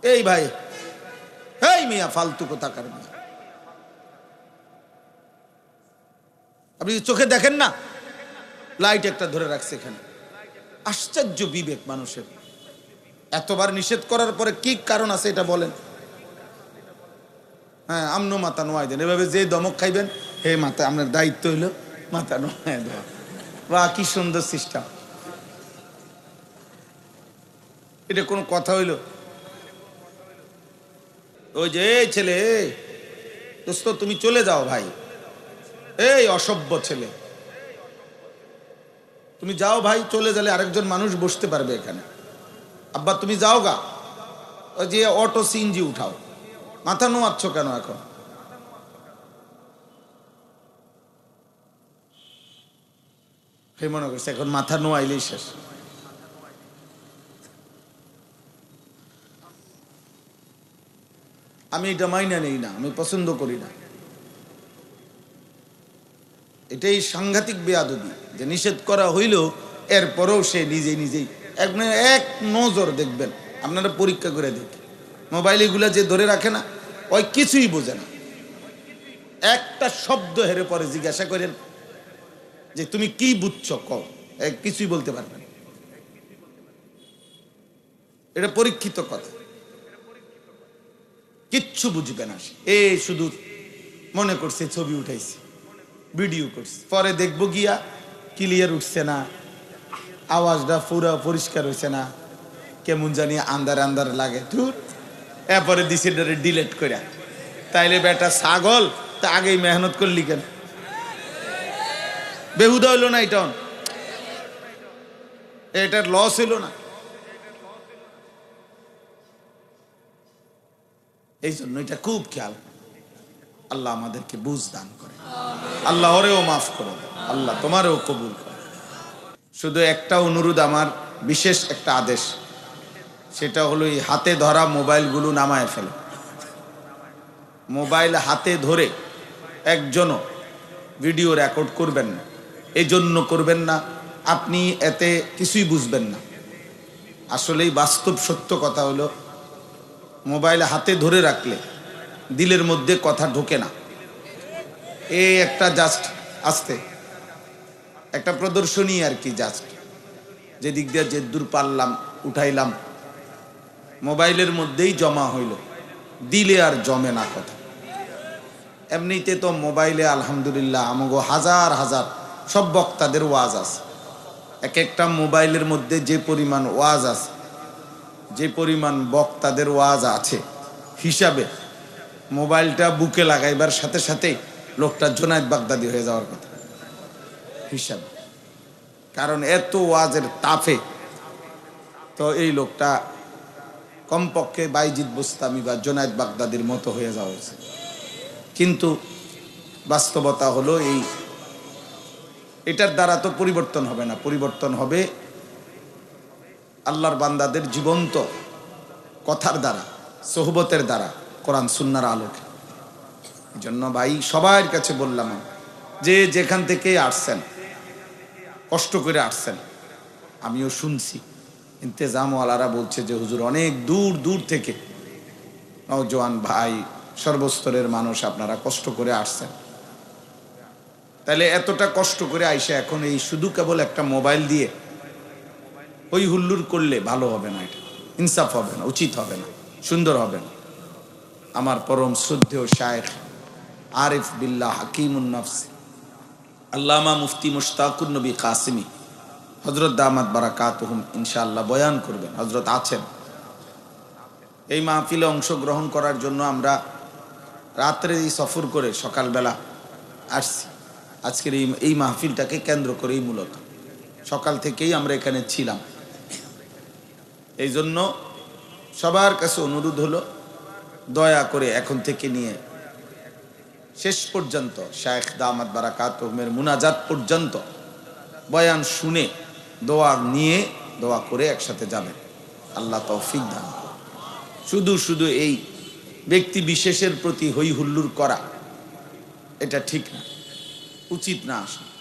এই ভাই, এই মিয়া ফালতু কোথাকার মিয়া, আপনি চোখে দেখেন না লাইট একটা ধরে রাখছে এখানে। আশ্চর্য বিবেক মানুষের। এতবার নিষেধ করার পরে কি কারণ আছে এটা বলেন? হ্যাঁ, আমনো মাথা নোয়াই দেন, এভাবে যে দমক খাইবেন, হে মাথা, আপনার দায়িত্ব হইলো মাথা নোয়াই দেওয়া। বাহ, কি সুন্দর সিস্টেম। এটা কোনো কথা হইল? ওই যে এই ছেলে, দোস্ত তুমি চলে যাও ভাই, এই অসভ্য ছেলে, তুমি যাও ভাই, চলে গেলে আরেকজন মানুষ বসতে পারবে এখানে। আব্বা তুমি যাও গা, ওই যে অটো সিএনজি উঠাও, মাথা নোয়াচ্ছ কেন এখন? হে মনে করছে এখন মাথা নোয়াইলেই শেষ। আমি এটা মাইনা নেই না, আমি পছন্দ করি না। এটাই সাংঘাতিক বেয়াদবি যে নিষেধ করা হইল এরপরেও সে নিজেই এক নজর দেখবেন, আপনারা পরীক্ষা করে দেখেন। মোবাইল এগুলা যে ধরে রাখে না, ওই কিছুই বোঝে না, একটা শব্দ হেরে পরে জিজ্ঞাসা করেন যে তুমি কি বুঝছো, কও, কিছুই বলতে পারবেন। এটা পরীক্ষিত কথা, কিচ্ছু বুঝবে না সে। এই শুধু মনে করছে ছবি উঠাইছে, ভিডিও করছে, পরে দেখবো গিয়া ক্লিয়ার উঠছে না, আওয়াজটা পুরো পরিষ্কার হয়েছে না, কেমন জানি আন্দার আন্দার লাগে, ধুর, এরপরে দিছে ডিলেট করে। তাইলে বেটা ছাগল, তা আগেই মেহনত করলি কেন? বেহুদা হইল না এটা? এটার লস হইল না? এই জন্য এটা খুব খেয়াল। আল্লাহ আমাদেরকে বুঝ দান করে, আল্লাহ ওরেও মাফ করে, আল্লাহ তোমারও কবুল করে। শুধু একটা অনুরোধ আমার, বিশেষ একটা আদেশ, সেটা হলো এই হাতে ধরা মোবাইলগুলো নামায় ফেলে। মোবাইল হাতে ধরে একজনও ভিডিও রেকর্ড করবেন না। এই জন্য করবেন না, আপনি এতে কিছুই বুঝবেন না। আসলেই বাস্তব সত্য কথা হলো, মোবাইল হাতে ধরে রাখলে দিলের মধ্যে কথা ঢোকে না। এই একটা জাস্ট আসতে একটা প্রদর্শনী আর কি, জাস্ট যে দিক দিয়ে যে দূর পারলাম উঠাইলাম, মোবাইলের মধ্যেই জমা হইল, দিলে আর জমে না কথা। এমনিতে তো মোবাইলে আলহামদুলিল্লাহ আমগো হাজার হাজার সব বক্তাদের ওয়াজ আছে। এক একটা মোবাইলের মধ্যে যে পরিমাণ ওয়াজ আছে, যে পরিমাণ বক্তাদের ওয়াজ আছে, হিসাবে মোবাইলটা বুকে লাগাইবার সাথে সাথেই লোকটা জুনায়েদ বাগদাদি হয়ে যাওয়ার কথা হিসাবে। কারণ এত ওয়াজের তাফে তো এই লোকটা কমপক্ষে বাইজিদ বুস্তামি বা জুনায়েদ বাগদাদির মতো হয়ে যাওয়া হয়েছে। কিন্তু বাস্তবতা হলো এটার দ্বারা তো পরিবর্তন হবে না, পরিবর্তন হবে আল্লাহর বান্দাদের জীবন্ত কথার দ্বারা, সোহবতের দ্বারা, কোরআন সুন্নাহর আলোকে। এই জন্য ভাই সবার কাছে বললাম, যে যেখান থেকে আসছেন, কষ্ট করে আসছেন, আমিও শুনছি, ইন্তেজামওয়ালারা বলছে যে হুজুর অনেক দূর দূর থেকে নওজোয়ান ভাই, সর্বস্তরের মানুষ আপনারা কষ্ট করে আসছেন। তাহলে এতটা কষ্ট করে আইসা এখন এই শুধু কেবল একটা মোবাইল দিয়ে ওই হুল্লুর করলে ভালো হবে না, এটা ইনসাফ হবে না, উচিত হবে না, সুন্দর হবে না। আমার পরম শ্রদ্ধেয় শায়েখ আরিফ বিল্লাহ হাকিমুন নফস আল্লামা মুফতি মুশতাকুর নবী কাসিমি হযরত দামাত বারাকাতুহুম ইনশাআল্লাহ বয়ান করবেন। হযরত আছেন এই মাহফিলে অংশগ্রহণ করার জন্য। আমরা রাত্রে সফর করে সকালবেলা আসছি। আজকের এই মাহফিলটাকে কেন্দ্র করেই মূলত সকাল থেকেই আমরা এখানে ছিলাম। এই জন্য সবার কাছে অনুরোধ হলো, দয়া করে এখন থেকে নিয়ে শেষ পর্যন্ত শায়েখ দামাত বারাকাতুহুমের মুনাজাত পর্যন্ত বয়ান শুনে দোয়া নিয়ে দোয়া করে একসাথে যাবেন। আল্লাহ তৌফিক দান। শুধু এই ব্যক্তি বিশেষের প্রতি হই হুল্লুর করা এটা ঠিক না, উচিত না। আসলে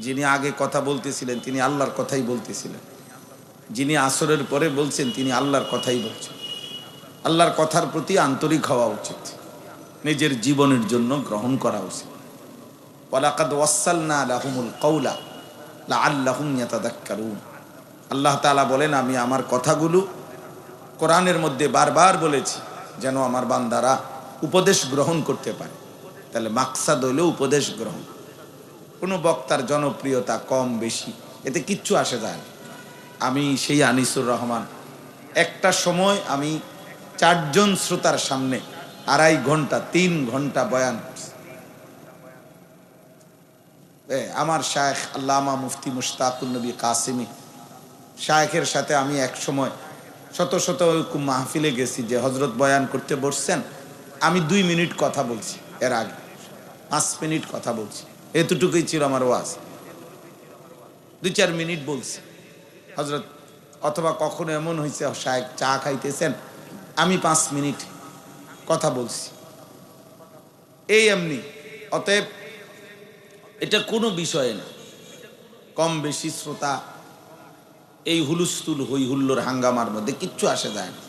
যিনি আগে কথা বলতেছিলেন তিনি আল্লাহর কথাই বলতেছিলেন, যিনি আসরের পরে বলছেন তিনি আল্লাহর কথাই বলছেন। আল্লাহর কথার প্রতি আন্তরিক হওয়া উচিত, নিজের জীবনের জন্য গ্রহণ করা উচিত। ওয়ালাকাদ ওয়াসালনা লাহুমুল কওলা লাআল্লাহুম ইয়াতাযাক্কারুন। আল্লাহ তাআলা বলেন, আমি আমার কথাগুলো কোরআনের মধ্যে বারবার বলেছি যেন আমার বান্দারা উপদেশ গ্রহণ করতে পারে। তাহলে মাকসাদ হইল উপদেশ গ্রহণ। কোনো বক্তার জনপ্রিয়তা কম বেশি এতে কিচ্ছু আসে যায় না। আমি সেই আনিসুর রহমান, একটা সময় আমি 4 জন শ্রোতার সামনে 2.5 ঘন্টা 3 ঘন্টা বয়ান করছি। আমার শায়েখ আল্লামা মুফতি মুশতাকুন নবী কাসিমি শায়েখের সাথে আমি এক সময় শত শত মাহফিলে গেছি যে হজরত বয়ান করতে বসছেন, আমি 2 মিনিট কথা বলছি, এর আগে 5 মিনিট কথা বলছি, এতটুকুই ছিল আমার ওয়াজ। 2-4 মিনিট বলছি হজরত। অথবা কখনো এমন হয়েছে শায়েখ চা খাইতেছেন, আমি 5 মিনিট কথা বলছি, এই এমনি। অতএব এটা কোনো বিষয় না, কম বেশি শ্রোতা এই হুলুস্থুল হই হুল্লোর হাঙ্গামার মধ্যে কিচ্ছু আসে যায় না।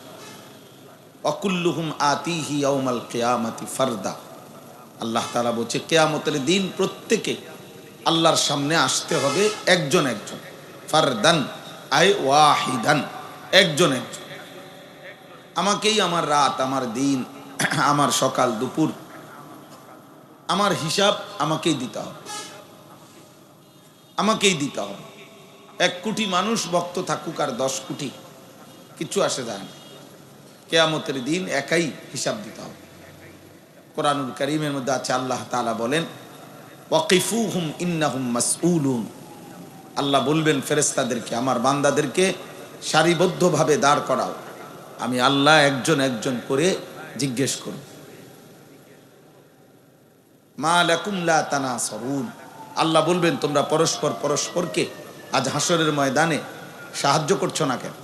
অকুল্লুহুম আতিহি ইয়াউমাল কিয়ামাতি ফারদা। আল্লাহ তাআলা বলছে কিয়ামতের দিন প্রত্যেকে আল্লাহর সামনে আসতে হবে একজন একজন। ফারদান আই ওয়াহিদান, একজন একজন। আমাকেই আমার রাত, আমার দিন, আমার সকাল দুপুর, আমার হিসাব আমাকেই দিতে হবে, আমাকেই দিতে হবে। 1 কোটি মানুষ ভক্ত থাকুক আর 10 কোটি, কিচ্ছু আসে যায় না। কিয়ামতের দিন একাই হিসাব দিতে হবে। কোরআনুল কারীমের মধ্যে আছে, আল্লাহ তাআলা বলেন ওয়াকিফুহুম ইন্নাহুম মাসউলুন। আল্লাহ বলবেন ফেরেশতাদেরকে, আমার বান্দাদেরকে সারিবদ্ধভাবে দাঁড় করাও, আমি আল্লাহ একজন একজন করে জিজ্ঞেস করব। মা লাকুম লা তানাসরুন। আল্লাহ বলবেন তোমরা পরস্পর পরস্পরকে আজ হাসরের ময়দানে সাহায্য করছো না কেন?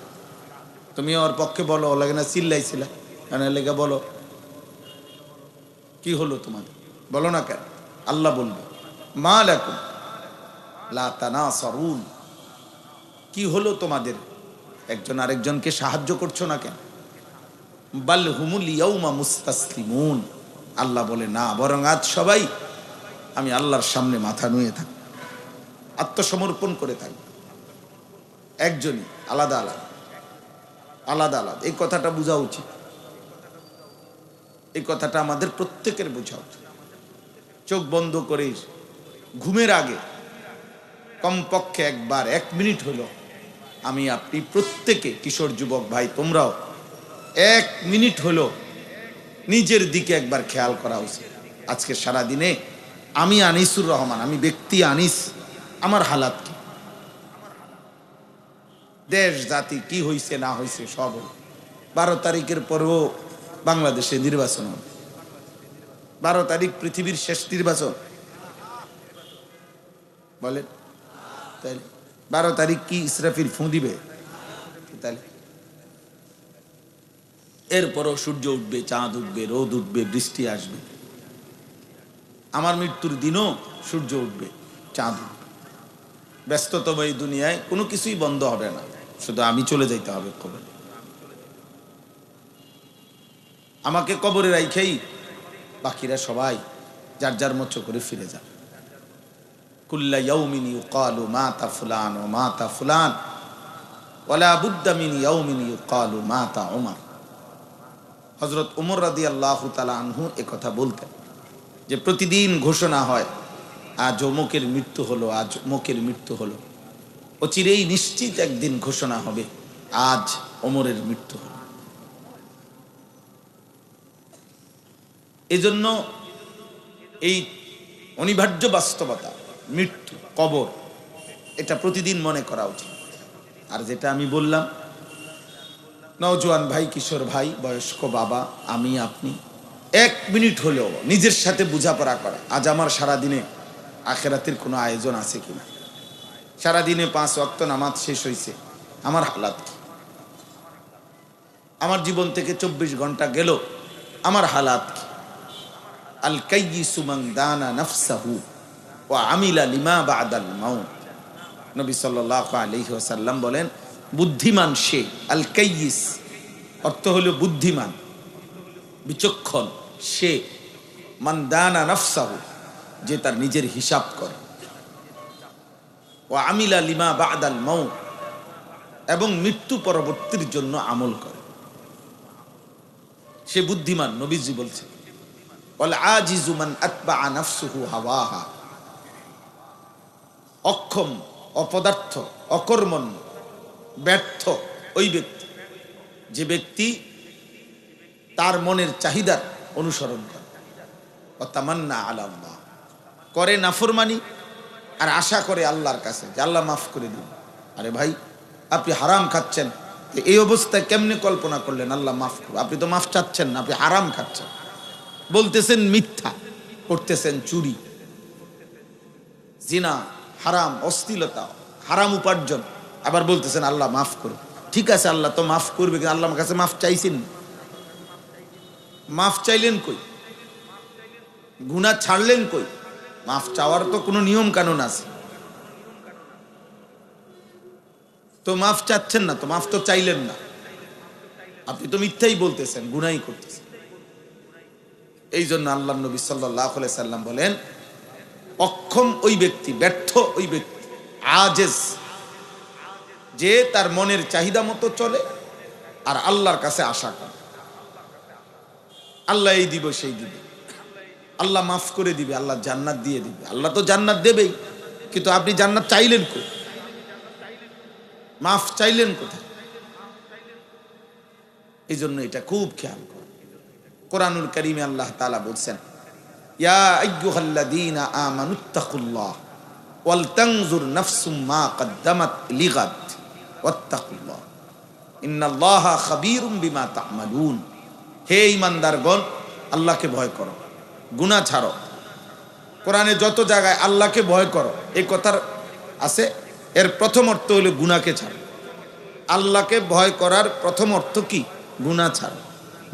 তুমি ওর পক্ষে বলো, ও লাগে না চিল্লাইছিলা কেন, লেগে বলো কি হলো তোমাদের, বলো না কেন? আল্লাহ বলবে মা লাকুম লা তানাসরুন, কি হলো তোমাদের, একজন আরেকজনকে সাহায্য করছো না কেন? বাল হুমুল ইয়াউমা মুস্তাসলিমুন। আল্লাহ বলে না, বরং আজ সবাই আমি আল্লাহর সামনে মাথা নুয়ে থাক, আত্মসমর্পণ করে থাকবে। একজনই, আলাদা আলাদা আলাদা আলাদা। এই কথাটা বোঝা উচিত, এই কথাটা আমাদের প্রত্যেকের বোঝা উচিত। চোখ বন্ধ করে ঘুমের আগে কমপক্ষে একবার 1 মিনিট হলো আমি আপনি প্রত্যেকে, কিশোর যুবক ভাই তোমরাও 1 মিনিট হলো নিজের দিকে একবার খেয়াল করা উচিত। আজকে সারা দিনে আমি আনিসুর রহমান, আমি ব্যক্তি আনিস, আমার হালাত কি, দেশ জাতি কি হয়েছে না হয়েছে সব। 12 তারিখের পরেও বাংলাদেশে নির্বাচন হবে। 12 তারিখ পৃথিবীর শেষ নির্বাচন বলেন, তাহলে 12 তারিখ কি ইসরাফিল ফু দিবে? তাহলে এরপরও সূর্য উঠবে, চাঁদ উঠবে, রোদ উঠবে, বৃষ্টি আসবে। আমার মৃত্যুর দিনও সূর্য উঠবে, চাঁদ উঠবে। ব্যস্ততম এই দুনিয়ায় কোনো কিছুই বন্ধ হবে না, শুধু আমি চলে যাইতে হবে কবরে। আমাকে কবরে রাইখেই বাকিরা সবাই যার যার মতো করে ফিরে যাবে। কুল্লা ইয়াউমিন ইউকালু মাতা ফুলান ওয়া মাতা ফুলান ওয়ালা বুদ্দা মিন ইয়াউমিন ইউকালু মাতা উমর। হযরত উমর রাদিয়াল্লাহু তাআলা আনহু একথা বলতেন যে প্রতিদিন ঘোষণা হয় আজ অমুকের মৃত্যু হলো, আজ অমুকের মৃত্যু হলো। অচিরেই নিশ্চিত একদিন ঘোষণা হবে আজ ওমরের মৃত্যু হলো। এজন্য এই অনিবার্য বাস্তবতা, মৃত্যু, কবর, এটা প্রতিদিন মনে করা উচিত। আর যেটা আমি বললাম, নওজোয়ান ভাই, কিশোর ভাই, বয়স্ক বাবা, আমি আপনি 1 মিনিট হলেও নিজের সাথে বোঝাপড়া করা, আজ আমার সারাদিনে আখেরাতের কোনো আয়োজন আছে কিনা, সারাদিনে 5 ওয়াক্ত নামাজ শেষ হয়েছে, আমার হালাত কি, আমার জীবন থেকে 24 ঘন্টা গেল, আমার হালাত কি। আল কাইয়িসু মান দানা নাফসাহু ওয়া আমিলা লিমা বাদাল মাউত। নবী সাল্লাল্লাহু আলাইহি ওয়াসাল্লাম বলেন বুদ্ধিমান সে, আল কাইয়িস অর্থ হলো বুদ্ধিমান, বিচক্ষণ সে মান দানা নাফসাহু, যে তার নিজের হিসাব করে, ওয়া আমিলা লিমা বাদাল মাউত, এবং মৃত্যু পরবর্তীর জন্য আমল করে, সে বুদ্ধিমান। নবীজি বলছে ওয়াল আজিজু মান আতবা নাফসুহু হাওয়াহা, অক্ষম, অপদার্থ, অকর্মণ্য, ব্যর্থ ওই ব্যক্তি যে ব্যক্তি তার মনের চাহিদার অনুসরণ করে, তামান্না আলা আল্লাহ, করে নাফরমানি আর আশা করে আল্লাহর কাছে যে আল্লাহ মাফ করে দিন। আরে ভাই, আপনি হারাম খাচ্ছেন, এই অবস্থায় কেমনে কল্পনা করলেন আল্লাহ মাফ করবে? আপনি তো মাফ চাচ্ছেন না, আপনি হারাম খাচ্ছেন, বলতেছেন মিথ্যা, করতেছেন চুরি, জিনা, হারাম, অশ্লীলতা, হারাম উপার্জন, আবার বলতেছেন আল্লাহ মাফ করবে। ঠিক আছে, আল্লাহ তো মাফ করবে, কিন্তু আল্লাহর কাছে মাফ চাইছেন? মাফ চাইলেন কই? গুনাহ ছাড়লেন কই? মাফ চাওয়ার তো কোনো নিয়ম কানুন আছে, তো মাফ চাচ্ছেন না, তো মাফ তো চাইলেন না, আপনি তো মিথ্যাই বলতেছেন, গুনাহই করতেছেন। এই জন্য আল্লাহ নবী সাল্লাল্লাহু আলাইহি সাল্লাম বলেন, অক্ষম ওই ব্যক্তি, ব্যর্থ ওই ব্যক্তি, আজেজ, যে তার মনের চাহিদা মতো চলে আর আল্লাহর কাছে আশা করে আল্লাহ এই দিব সেই দিবে, আল্লাহ মাফ করে দিবে, আল্লাহ জান্নাত দিয়ে দিবে। আল্লাহ তো জান্নাত দেবেই, কিন্তু আপনি জান্নাত চাইলেন কই? মাফ চাইলেন কোথায়? এই জন্য এটা খুব খেয়াল করুন। কোরআনুল কারীমে আল্লাহ তাআলা বলছেন, ইয়া আইয়ুহাল্লাযীনা আমানুত্তাকুল্লাহ ওয়াল তানজুর নাফসুম মা কদ্দামাত লিগাদ ওয়াত্তাকুল্লাহ ইন্নাল্লাহা খাবীরুম বিমা তা'মালুন। হে ঈমানদারগণ, আল্লাহকে ভয় করো, গুনাহ ছাড়ো। কোরআনে যত জায়গায় আল্লাহকে ভয় করো এই কথার আছে, এর প্রথম অর্থ হলো গুনাহকে ছাড়ো। আল্লাহকে ভয় করার প্রথম অর্থ কি? গুনাহ ছাড়ো।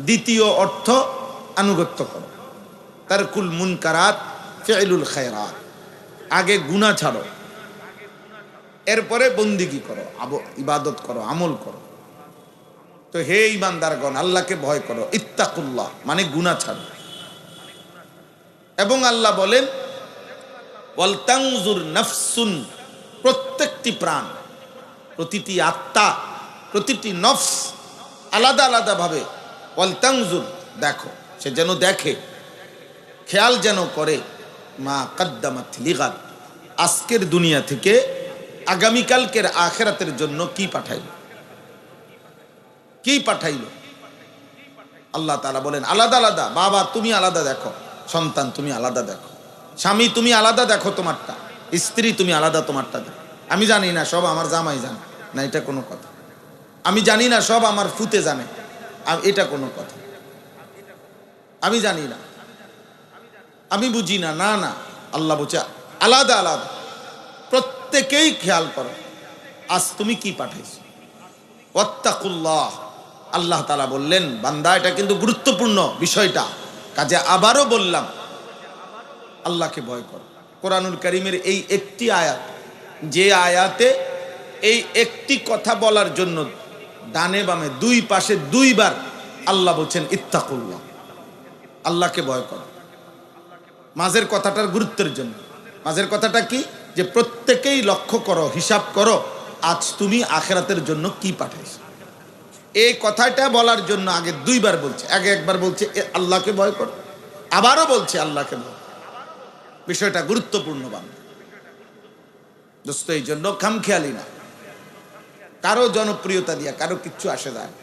দ্বিতীয় অর্থ আনুগত্য করো, তারকুল মুনকারাত ফি'লুল খায়রাত। আগে গুনাহ ছাড়ো, এরপরে বন্দিগি করো, ইবাদত করো, আমল করো। তো হে ঈমানদারগণ, আল্লাহকে ভয় করো, ইত্তাকুল্লাহ মানে গুনাহ ছাড়ো। এবং আল্লাহ বলেন ওয়াল তানজুর নাফসুন, প্রত্যেকটি প্রাণ, প্রতিটি আত্মা, প্রতিটি নফস আলাদা আলাদা ভাবে ওয়াল তানজুর দেখো, সে যেন দেখে, খেয়াল যেন করে, মা কদ্দামাত লিগাদ, আজকের দুনিয়া থেকে আগামীকালকের আখিরাতের জন্য কি পাঠাইল, কি পাঠাইল। আল্লাহ তাআলা বলেন আলাদা আলাদা। বাবা তুমি আলাদা দেখো, সন্তান তুমি আলাদা দেখো, স্বামী তুমি আলাদা দেখো তোমারটা, স্ত্রী তুমি আলাদা তোমারটা দেখো। আমি জানি না, সব আমার জামাই জানে না, এটা কোনো কথা। আমি জানি না, সব আমার ফুতে জানে, এটা কোনো কথা। আমি জানি না, আমি বুঝি না, না না, আল্লাহ বলছে আলাদা আলাদা, প্রত্যেকেই খেয়াল করো আজ তুমি কি পাঠাইছো। ওয়াত্তাকুল্লাহ, আল্লাহ তাআলা বললেন বান্দা, এটা কিন্তু গুরুত্বপূর্ণ বিষয়টা, কাজে আবারও বললাম আল্লাহকে ভয় করো। কোরআনুল কারীমের এই একটি আয়াত, যে আয়াতে এই একটি কথা বলার জন্য ডানে বামে দুই পাশে দুইবার আল্লাহ বলছেন ইত্তাকুল্লাহ, আল্লাহকে ভয় করো। মাঝের কথাটার গুরুত্বের জন্য, মাঝের কথাটা কি, যে প্রত্যেকেই লক্ষ্য করো, হিসাব করো আজ তুমি আখিরাতের জন্য কি পাঠাইছো। এই কথাটা বলার জন্য আগে দুইবার বলছে, আগে একবার বলছে আল্লাহকে ভয় করো, আবারও বলছে আল্লাহকে ভয়। বিষয়টা গুরুত্বপূর্ণ বান্দা দোস্ত। এই জন্য খামখেয়ালি না, কারো জনপ্রিয়তা দিয়া কারো কিচ্ছু আসে যায়।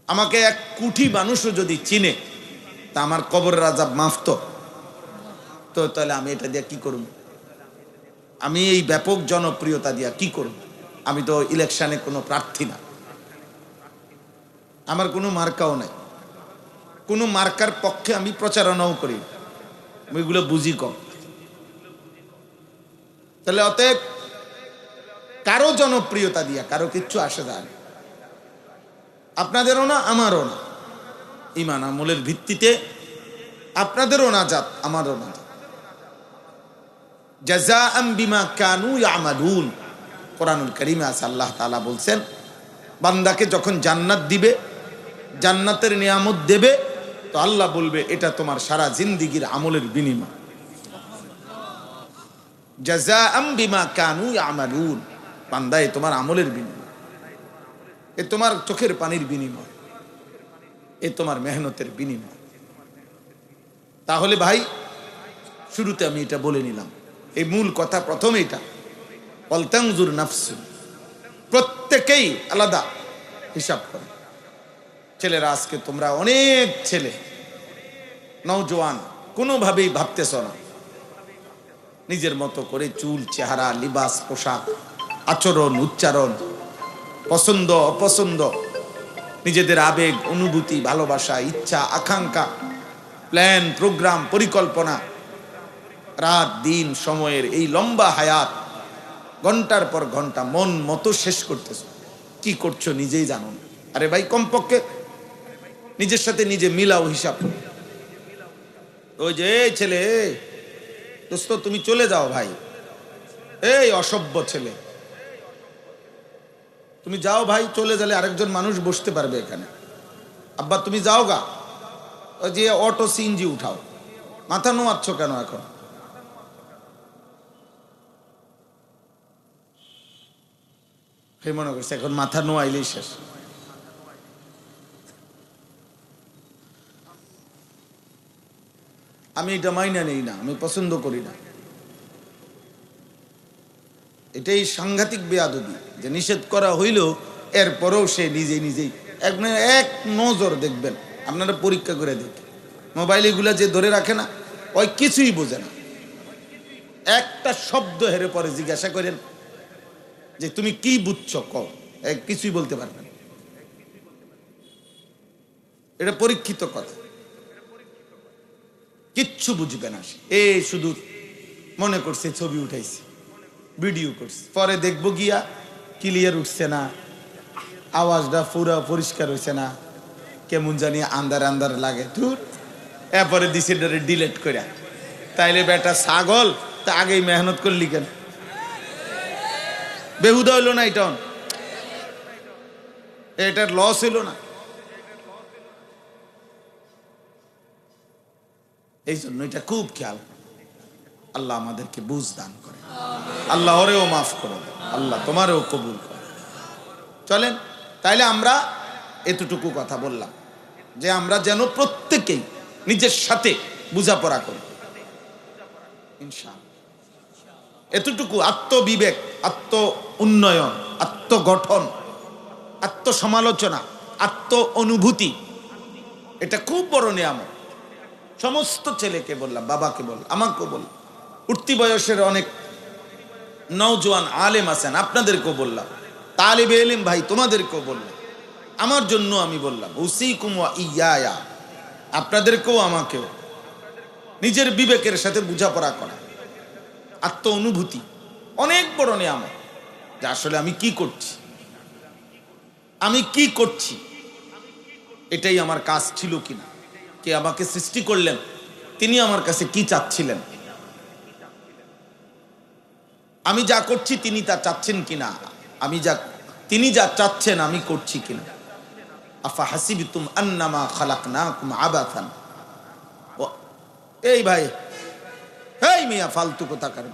আমাকে এক কোটি মানুষও যদি চিনে, তা আমার কবরের আযাব মাফ তো, তাহলে আমি এটা দিয়ে কি করব? আমি এই ব্যাপক জনপ্রিয়তা দিয়া কি করব? আমি তো ইলেকশনে কোনো প্রার্থী না, আমার কোনো মার্কাও নাই, কোনো মার্কার পক্ষে আমি প্রচারণাও করি, আমি এগুলো বুঝি কম। তাহলে অতএব কারো জনপ্রিয়তা দিয়া কারো কিচ্ছু আসে যায় না, আপনাদেরও না আমারও না। ঈমান আমলের ভিত্তিতে আপনাদেরও নাজাত, আমারও নাজাত। জাযাআম বিমা কানু ইয়ামালুন, কোরআনুল কারীমে আছে আল্লাহ তাআলা বলছেন বান্দাকে যখন জান্নাত দিবে জান্নাতের নিয়ামত দেবে, তো আল্লাহ বলবে এটা তোমার সারা জিন্দেগীর আমলের বিনিময়। জাযাআম বিমা কানু ইয়ামালুন, বান্দা এ তোমার আমলের বিনিময়, এ তোমার চোখের পানির বিনিময়, এ তোমার মেহনতের বিনিময়। তাহলে ভাই শুরুতে আমি এটা বলে নিলাম, এই মূল কথা প্রথমে এটা, ওয়ালতানজুর নাফসু, প্রত্যেকেই আলাদা হিসাব করে। ছেলেরা আজকে তোমরা অনেক ছেলে নওজোয়ান কোনোভাবেই ভাবতেছ না, নিজের মতো করে চুল, চেহারা, লিবাস, পোশাক, আচরণ, উচ্চারণ, পছন্দ অপছন্দ, নিজেদের আবেগ, অনুভূতি, ভালোবাসা, ইচ্ছা, আকাঙ্ক্ষা, প্ল্যান, প্রোগ্রাম, পরিকল্পনা, রাত দিন সময়ের এই লম্বা হায়াত ঘন্টার পর ঘন্টা মন মতো শেষ করতেছ। কি করছো নিজেই জানো না। আরে ভাই কমপক্ষে নিজের সাথে নিজে মিলাও হিসাব। ওই যে ছেলে, দোস্ত তুমি চলে যাও ভাই, এই অসভ্য ছেলে তুমি যাও ভাই, চলে গেলে আরেকজন মানুষ বসতে পারবে এখানে। আব্বা তুমি যাও গা, ওই যে অটো সিএনজি উঠাও, মাথা নোয়াচ্ছ কেন এখন? মনে করছে এখন মাথা নোয়াইলেই শেষ। আমি এটা মাইনা নেই না, আমি পছন্দ করি না। এটাই সাংঘাতিক বেয়াদবি যে নিষেধ করা হইলেও এরপরেও সে নিজেই এক নজর দেখবেন, আপনারা পরীক্ষা করে দেখেন। মোবাইল এগুলা যে ধরে রাখে না, ওই কিছুই বোঝে না, একটা শব্দ হেরে পরে জিজ্ঞাসা করেন যে তুমি কি বুঝছো, কও, কিছুই বলতে পারবেন। এটা পরীক্ষিত কথা, কিচ্ছু বুঝবে না সে। এই শুধু মনে করছে ছবি উঠাইছে, ভিডিও করছে, পরে দেখবো গিয়া ক্লিয়ার উঠছে না, আওয়াজটা পুরো পরিষ্কার হয়েছে না, কেমন জানি আন্দার আন্দার লাগে, ধুর, এরপরে দিছে ডিলেট করে। তাইলে বেটা ছাগল, তা আগেই মেহনত করলি কেন? বেহুদা হইল না এটা, এটার লস হইল না। এই জন্য এটা খুব খেয়াল, আল্লাহ আমাদেরকে বুঝ দান করে, আল্লাহ ওরেও মাফ করে, আল্লাহ তোমারও কবুল করে। চলেন তাইলে আমরা এতটুকু কথা বললাম যে আমরা যেন প্রত্যেকেই নিজের সাথে বোঝাপড়া করি ইনশাআল্লাহ। এতটুকু আত্মবিবেক, আত্ম উন্নয়ন, আত্মগঠন, আত্মসমালোচনা, আত্ম অনুভূতি, এটা খুব বড় নিয়ামত। সমস্ত ছেলেকে বললাম, বাবাকে বললাম, আমাকেও বললাম, উঠতি বয়সের অনেক নওজোয়ান আলেম আছেন, আপনাদেরকেও বললাম, তালিবে ইলম ভাই তোমাদেরকেও বললাম, আমার জন্য আমি বললাম, উসিকুম ওয়া ইয়া, আপনাদেরকেও আমাকেও নিজের বিবেকের সাথে বোঝাপড়া করা, আত্ম অনুভূতি অনেক বড় নিয়ামত। যে আসলে আমি কি করছি, এটাই আমার কাজ ছিল কিনা, কে আমাকে সৃষ্টি করলেন, তিনি আমার কাছে কি চাচ্ছিলেন, আমি যা করছি তিনি তা চাচ্ছেন কিনা, তিনি যা চাচ্ছেন আমি করছি কিনা। আফা হাসিবতুম আন্নামা খালাকনাকুম আবাথান, এই ভাই, এই মিয়া ফালতু কথা কারণ,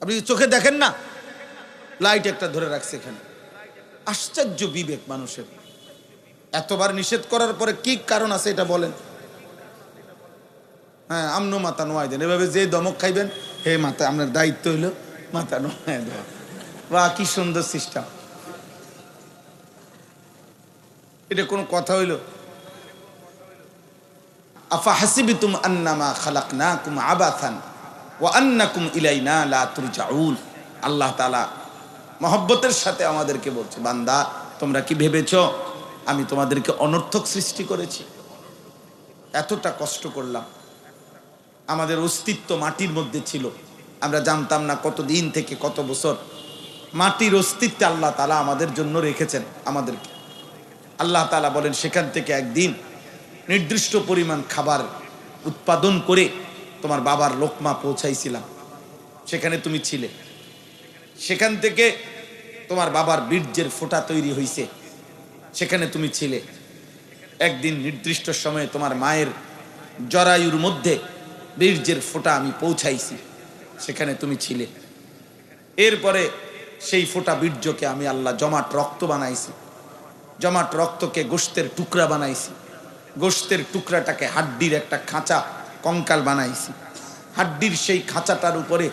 আপনি চোখে দেখেন না, লাইট একটা ধরে রাখছে এখানে। আশ্চর্য বিবেক মানুষের, এতবার নিষেধ করার পরে কি কারণ আছে এটা বলেন? হ্যাঁ, আমনো মাথা নোয়াই দেন, এভাবে যে দমক খাইবেন, হে মাথা, আপনার দায়িত্ব হইলো মাথা নোয়াই দেওয়া। বা কি সুন্দর সিস্টেম, এটা কোনো কথা হইল? আফা হাসিবতুম আন্নামা খালাকনাকুম আবাথান ওয়া আন্নাকুম ইলাইনা লা তুরজাউন। আল্লাহ তাআলা মহব্বতের সাথে আমাদেরকে বলছে, বান্দা তোমরা কি ভেবেছো আমি তোমাদেরকে অনর্থক সৃষ্টি করেছি? এতটা কষ্ট করলাম, আমাদের অস্তিত্ব মাটির মধ্যে ছিল, আমরা জানতাম না কতদিন থেকে, কত বছর মাটির অস্তিত্বে আল্লাহ তাআলা আমাদের জন্য রেখেছেন আমাদেরকে। আল্লাহ তাআলা বলেন, সেখান থেকে একদিন নির্দিষ্ট পরিমাণ খাবার উৎপাদন করে তোমার বাবার লোকমা পৌঁছাইছিলাম, সেখানে তুমি ছিলে। সেখান থেকে তোমার বাবার বীর্যের ফোঁটা তৈরি হয়েছে, সেখানে তুমি ছিলে। একদিন নির্দিষ্ট সময়ে তোমার মায়ের জরায়ুর মধ্যে বীর্যের ফোঁটা আমি পৌঁছাইছি, সেখানে তুমি ছিলে। এরপরে সেই ফোঁটা বীর্যকে আমি আল্লাহ জমাট রক্ত বানাইছি, জমাট রক্তকে গোশতের টুকরা বানাইছি, গোশতের টুকরাটাকে হাড্ডির একটা খাঁচা কঙ্কাল বানাইছি। হাড্ডির সেই খাঁচাটার উপরে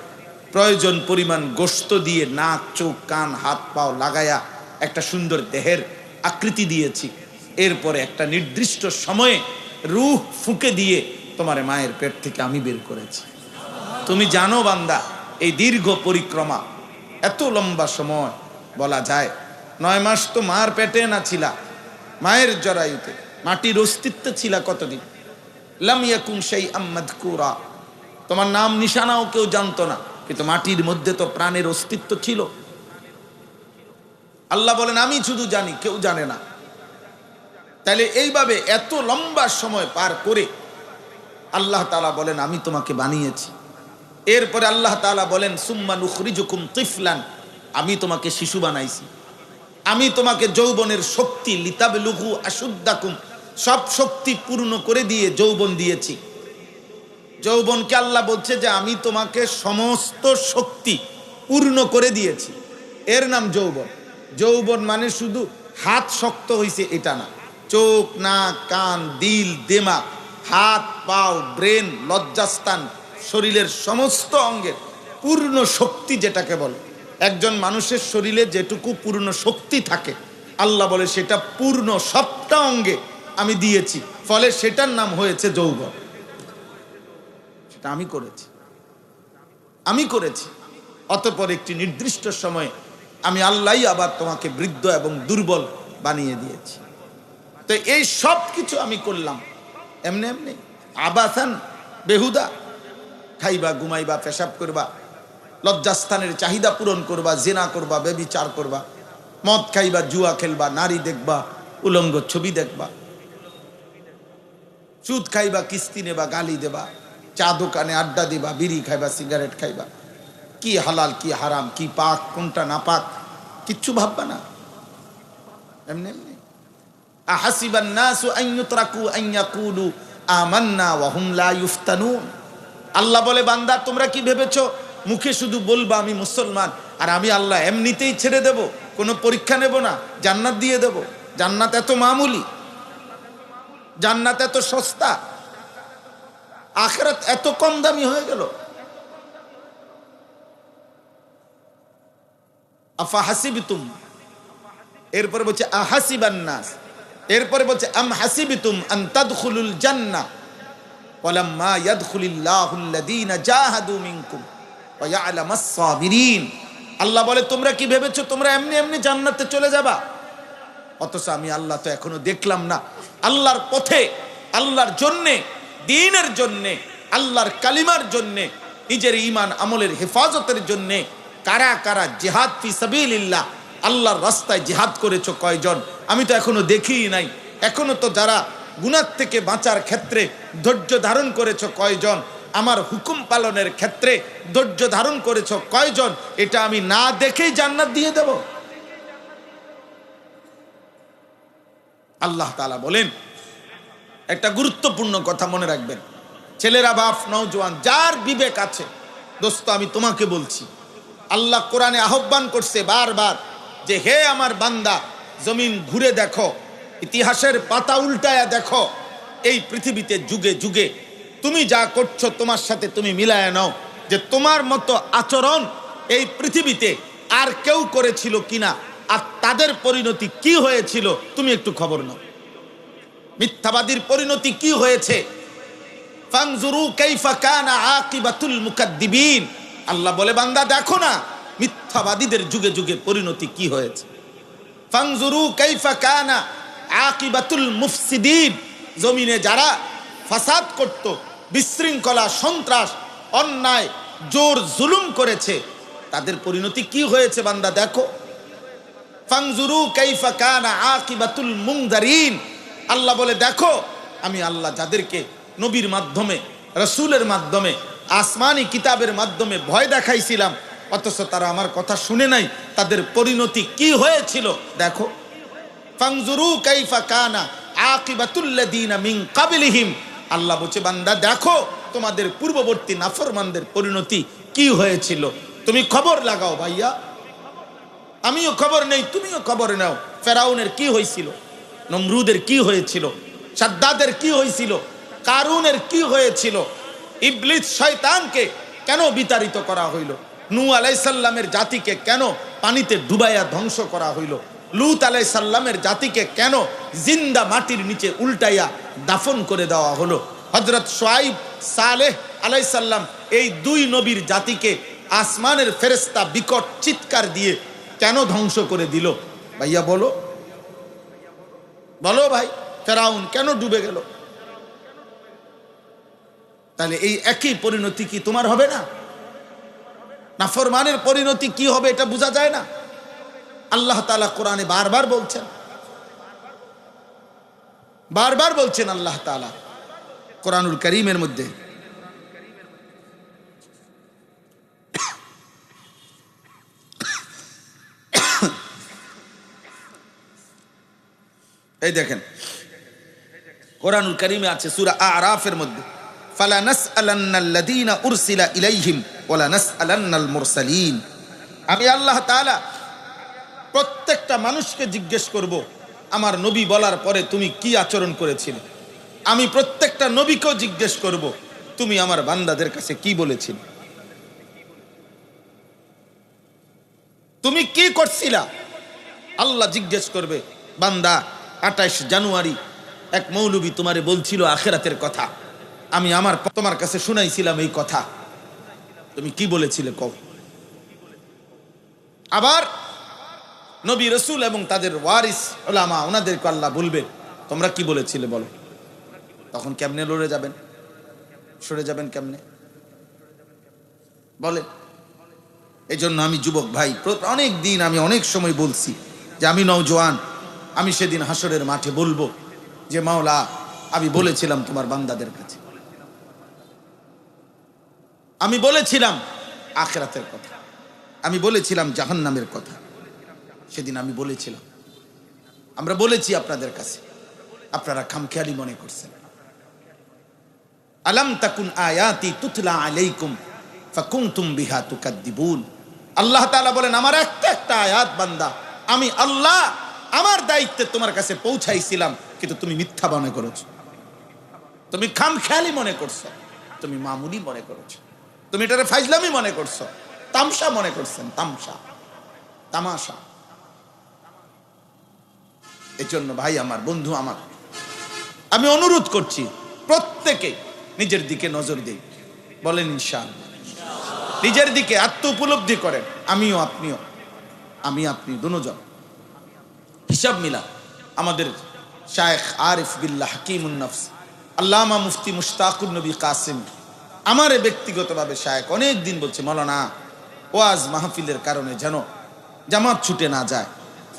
প্রয়োজন পরিমাণ গোশত দিয়ে নাক, চোখ, কান, হাত পাও লাগায়া একটা সুন্দর দেহের আকৃতি দিয়েছি। এরপরে একটা নির্দিষ্ট সময়ে রূহ ফুঁকে দিয়ে তোমার মায়ের পেট থেকে আমি বের করেছি। তুমি জানো বান্দা, এই দীর্ঘ পরিক্রমা, এত লম্বা সময়, বলা যায় 9 মাস তো মার পেটে না ছিলা, মায়ের জরায়ুতে মাটির অস্তিত্ব ছিল কতদিন। লাম ইয়াকুন শাইআম মাযকুরা, তোমার নাম নিশানাও কেউ জানতো না, কিন্তু মাটির মধ্যে তো প্রাণের অস্তিত্ব ছিল। আল্লাহ বলেন আমি শুধু জানি, কেউ জানে না। তাহলে এইভাবে এত লম্বা সময় পার করে আল্লাহ তাআলা বলেন আমি তোমাকে বানিয়েছি। এরপরে আল্লাহ তাআলা বলেন সুম্মা নুখরিজুকুম তিফলান, আমি তোমাকে শিশু বানাইছি। আমি তোমাকে যৌবনের শক্তি লিতাবলুগু আশুদ্দাকুম, সব শক্তি পূর্ণ করে দিয়ে যৌবন দিয়েছি। যৌবনকে আল্লাহ বলছে যে আমি তোমাকে সমস্ত শক্তি পূর্ণ করে দিয়েছি, এর নাম যৌবন। যৌবন মানে শুধু হাত শক্ত হয়েছে এটা না, চোখ, নাক, কান, দিল, দিমাগ, হাত, পাও, ব্রেন, লজ্জাস্থান, শরীরের সমস্ত অঙ্গের পূর্ণ শক্তি যেটাকে বলে। একজন মানুষের শরীরে যেটুকু পূর্ণ শক্তি থাকে আল্লাহ বলে সেটা পূর্ণ সবটা অঙ্গে আমি দিয়েছি, ফলে সেটার নাম হয়েছে যৌবন। সেটা আমি করেছি, আমি করেছি। অতঃপর একটি নির্দিষ্ট সময়ে আমি আল্লাহই আবার তোমাকে বৃদ্ধ এবং দুর্বল বানিয়ে দিয়েছি। তো এই সব কিছু আমি করলাম এমনি এমনি আবাসান, বেহুদা। খাইবা, ঘুমাইবা, পেশাব করবা, লজ্জাস্থানের চাহিদা পূরণ করবা, জিনা করবা, ব্যভিচার করবা, মদ খাইবা, জুয়া খেলবা, নারী দেখবা, উলঙ্গ ছবি দেখবা, সুদ খাইবা, কিস্তি নেবা, গালি দেবা, চা দোকানে আড্ডা দিবা, বিড়ি খাইবা, সিগারেট খাইবা। কি হালাল কি হারাম, কি পাক কোনটা না পাক কিচ্ছু ভাববা না, এমনি এমনি। আহাসিবান নাসু আন ইউতরাকু আন ইয়াকুলু আমান্না ওয়া হুম লা ইফতানুন। আল্লাহ বলে বান্দা তোমরা কি ভেবেছো মুখে শুধু বলবা আমি মুসলমান আর আমি আল্লাহ এমনিতেই ছেড়ে দেব, কোনো পরীক্ষা নেব না, জান্নাত দিয়ে দেব? জান্নাত এত মামুলি, জান্নাত এত সস্তা, আখিরাত এত কম দামি হয়ে গেল? আফা হাসিবতুম, এরপরে বলছে আহাসিবান নাস, এরপরে বলছে আম হাসিবতুম আন তাদখুলুল জান্নাহ ওয়ালাম্মা ইয়াদখুলিল্লাহুল্লাযীনা জাহাদু মিনকুম ওয়া ইয়ালামাস সাবিরিন। আল্লাহ বলে তোমরা কি ভেবেছো তোমরা এমনি এমনি জান্নাতে চলে যাবা? অথচ আমি আল্লাহ তো এখনো দেখলাম না আল্লাহর পথে, আল্লাহর জন্যে, দ্বীনের জন্যে, আল্লাহর কালিমার জন্যে, নিজের ঈমান আমলের হেফাজতের জন্যে কারা কারা জিহাদ ফি সাবিলিল্লাহ, আল্লাহর রাস্তায় জিহাদ করেছো কয়জন? আমি তো এখনো দেখিই নাই। এখনো তো যারা গুনাহ থেকে বাঁচার ক্ষেত্রে ধৈর্য ধারণ করেছো কয়জন? আমার হুকুম পালনের ক্ষেত্রে ধৈর্য ধারণ করেছো কয়জন? এটা আমি না দেখেই জান্নাত দিয়ে দেব? আল্লাহ তাআলা বলেন একটা গুরুত্বপূর্ণ কথা মনে রাখবেন, ছেলেরা, বাপ, নওজোয়ান, যার বিবেক আছে, দোস্ত আমি তোমাকে বলছি, আল্লাহ কোরআনে আহ্বান করছে বারবার যে হে আমার বান্দা, জমিন ঘুরে দেখো, ইতিহাসের পাতা উল্টায়া দেখো, এই পৃথিবীতে যুগে যুগে তুমি যা করছো তোমার সাথে তুমি মিলায় নাও যে তোমার মতো আচরণ এই পৃথিবীতে আর কেউ করেছিল কিনা, আর তাদের পরিণতি কি হয়েছিল তুমি একটু খবর নাও। মিথ্যাবাদীর পরিণতি কি হয়েছে? ফানজুরু কাইফা কানা আকিবাতুল মুকাদ্দিবিন। আল্লাহ বলে বান্দা দেখো না মিথ্যাবাদীদের যুগে যুগে পরিণতি কি হয়েছে। ফানজুরু কাইফা কানা আকিবাতুল মুফসিদিন। জমিনে যারা ফাসাদ করত, বিশৃঙ্খলা, সন্ত্রাস, অন্যায়, জোর জুলুম করেছে, তাদের পরিণতি কি হয়েছে বান্দা দেখো। ফানজুরু কাইফা কানা আকিবাতুল মুনজারিন। আল্লাহ বলে দেখো আমি আল্লাহ যাদেরকে নবীর মাধ্যমে, রাসূলের মাধ্যমে, আসমানি কিতাবের মাধ্যমে ভয় দেখাইছিলাম, অথচ তারা আমার কথা শুনে নাই, তাদের পরিণতি কি হয়েছিল দেখো। ফানজুরু কাইফা কানা আকিবাতুল্লাযিনা মিন ক্বাবলিহিম, আল্লাহ বলছে বান্দা দেখো তোমাদের পূর্ববর্তী নাফরমানদের পরিণতি কি হয়েছিল। তুমি খবর লাগাও ভাইয়া, আমিও খবর নেই, তুমিও খবর নাও। ফেরাউনের কি হয়েছিল, নমরুদের কি হয়েছিল, সাদ্দাদের কি হয়েছিল, কারুনের কি হয়েছিল, ইবলিস শয়তানকে কেন বিতাড়িত করা হইল, নূহ আলাইহিস সালামের জাতিকে কেন পানিতে ডুবাইয়া ধ্বংস করা হইল, লূত আলাইহিস সালামের জাতিকে কেন জিন্দা মাটির নিচে উল্টাইয়া দাফন করে দেওয়া হলো, হযরত শুআয়ব সালেহ আলাইহিস সালাম এই দুই নবীর জাতিকে আসমানের ফেরেশতা বিকট চিৎকার দিয়ে কেন ধ্বংস করে দিল। ভাইয়া বলো, বলো ভাই, ফেরাউন কেন ডুবে গেল? তাহলে এই একই পরিণতি কি তোমার হবে না? নাফরমানের পরিণতি কি হবে এটা বোঝা যায় না? আল্লাহ তাআলা কোরআনে বারবার বলছেন, বারবার বলছেন আল্লাহ তাআলা কোরআনুল কারীমের মধ্যে। এই দেখেন কোরআনুল কারীমে আছে সূরা আরাফের মধ্যে, ফালা নাসআলান্নাল্লাযীনা উরসিলা ইলাইহিম ওয়ালা নাসআলান্নাল মুরসালিন। আমি আল্লাহ তাআলা প্রত্যেকটা মানুষকে জিজ্ঞেস করব আমার নবী বলার পরে তুমি কি আচরণ করেছিলে। আমি প্রত্যেকটা নবীকেও জিজ্ঞেস করব তুমি আমার বান্দাদের কাছে কি বলেছিলে, তুমি কি করছিলা। আল্লাহ জিজ্ঞেস করবে, বান্দা 28 জানুয়ারি এক মৌলবী তোমারে বলছিল আখিরাতের কথা, আমি তোমার কাছে শুনাইছিলাম এই কথা, তুমি কি বলেছিলে কও। আবার নবী রাসূল এবং তাদের ওয়ারিস উলামা ওনাদেরকে আল্লাহ বলবে তোমরা কি বলেছিলে বলো। তখন কেমনে লড়ে যাবেন, সরে যাবেন কেমনে বলে। এই জন্য আমি যুবক ভাই অনেক দিন আমি অনেক সময় বলছি যে আমি নওজোয়ান, আমি সেদিন হাসরের মাঠে বলবো যে মাওলা আমি বলেছিলাম তোমার বান্দাদের কাছে, আমি বলেছিলাম আখিরাতের কথা, আমি বলেছিলাম জাহান্নামের কথা, সেদিন আমি বলেছিলাম। আমরা বলেছি আপনাদের কাছে, আপনারা খামখেয়ালি মনে করছেন। আলাম তাকুন আয়াতি তুতলা আলাইকুম ফাকুনতুম বিহা তুকাদ্দিবুন। আল্লাহ তাআলা বলেন আমার একটা আয়াত বান্দা আমি আল্লাহ আমার দায়িত্বে তোমার কাছে পৌঁছাইছিলাম, কিন্তু তুমি মিথ্যা মনে করেছো, তুমি খামখেয়ালি মনে করছো, তুমি মামুলি মনে করেছো, তুমি এটারে ফাজলামি মনে করছো, তামসা মনে করছেন, তামসা তামাশা। এজন্য ভাই আমার, বন্ধু আমার, আমি অনুরোধ করছি প্রত্যেকে নিজের দিকে নজর দেই, বলেন ইনশাআল্লাহ। নিজের দিকে আত্ম উপলব্ধি করেন, আমিও আপনিও, আমি আপনি দুজন হিসাব মিলা। আমাদের শায়েখ আরিফ বিল্লাহ হাকিমুন নফস আল্লামা মুফতি মুশতাকুর নবী কাসিম আমারে ব্যক্তিগতভাবে শায়েখ অনেক দিন বলছে মাওলানা ওয়াজ মাহফিলের কারণে যেন জামাত ছুটে না যায়,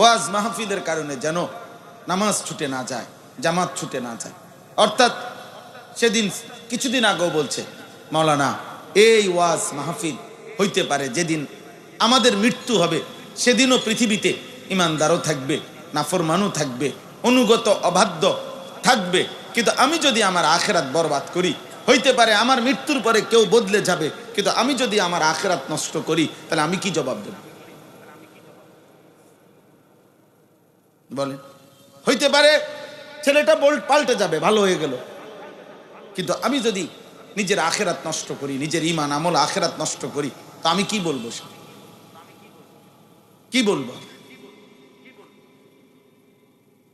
ওয়াজ মাহফিলের কারণে যেন নামাজ ছুটে না যায়, জামাত ছুটে না যায়। অর্থাৎ সেদিন কিছুদিন আগেও বলছে মাওলানা এই ওয়াজ মাহফিল হইতে পারে যেদিন আমাদের মৃত্যু হবে সেদিনও পৃথিবীতে ইমানদারও থাকবে, নাফরমানও থাকবে, অনুগত অবাধ্য থাকবে, কিন্তু আমি যদি আমার আখিরাত বরবাদ করি হইতে পারে আমার মৃত্যুর পরে কেউ বদলে যাবে, কিন্তু আমি যদি আমার আখিরাত নষ্ট করি তাহলে আমি কি জবাব দেব বলেন। হইতে পারে ছেলেটা পাল্টে যাবে, ভালো হয়ে গেল, কিন্তু আমি যদি নিজের আখিরাত নষ্ট করি, নিজের ঈমান আমল আখিরাত নষ্ট করি, তো আমি কি বলবো, কি বলবো।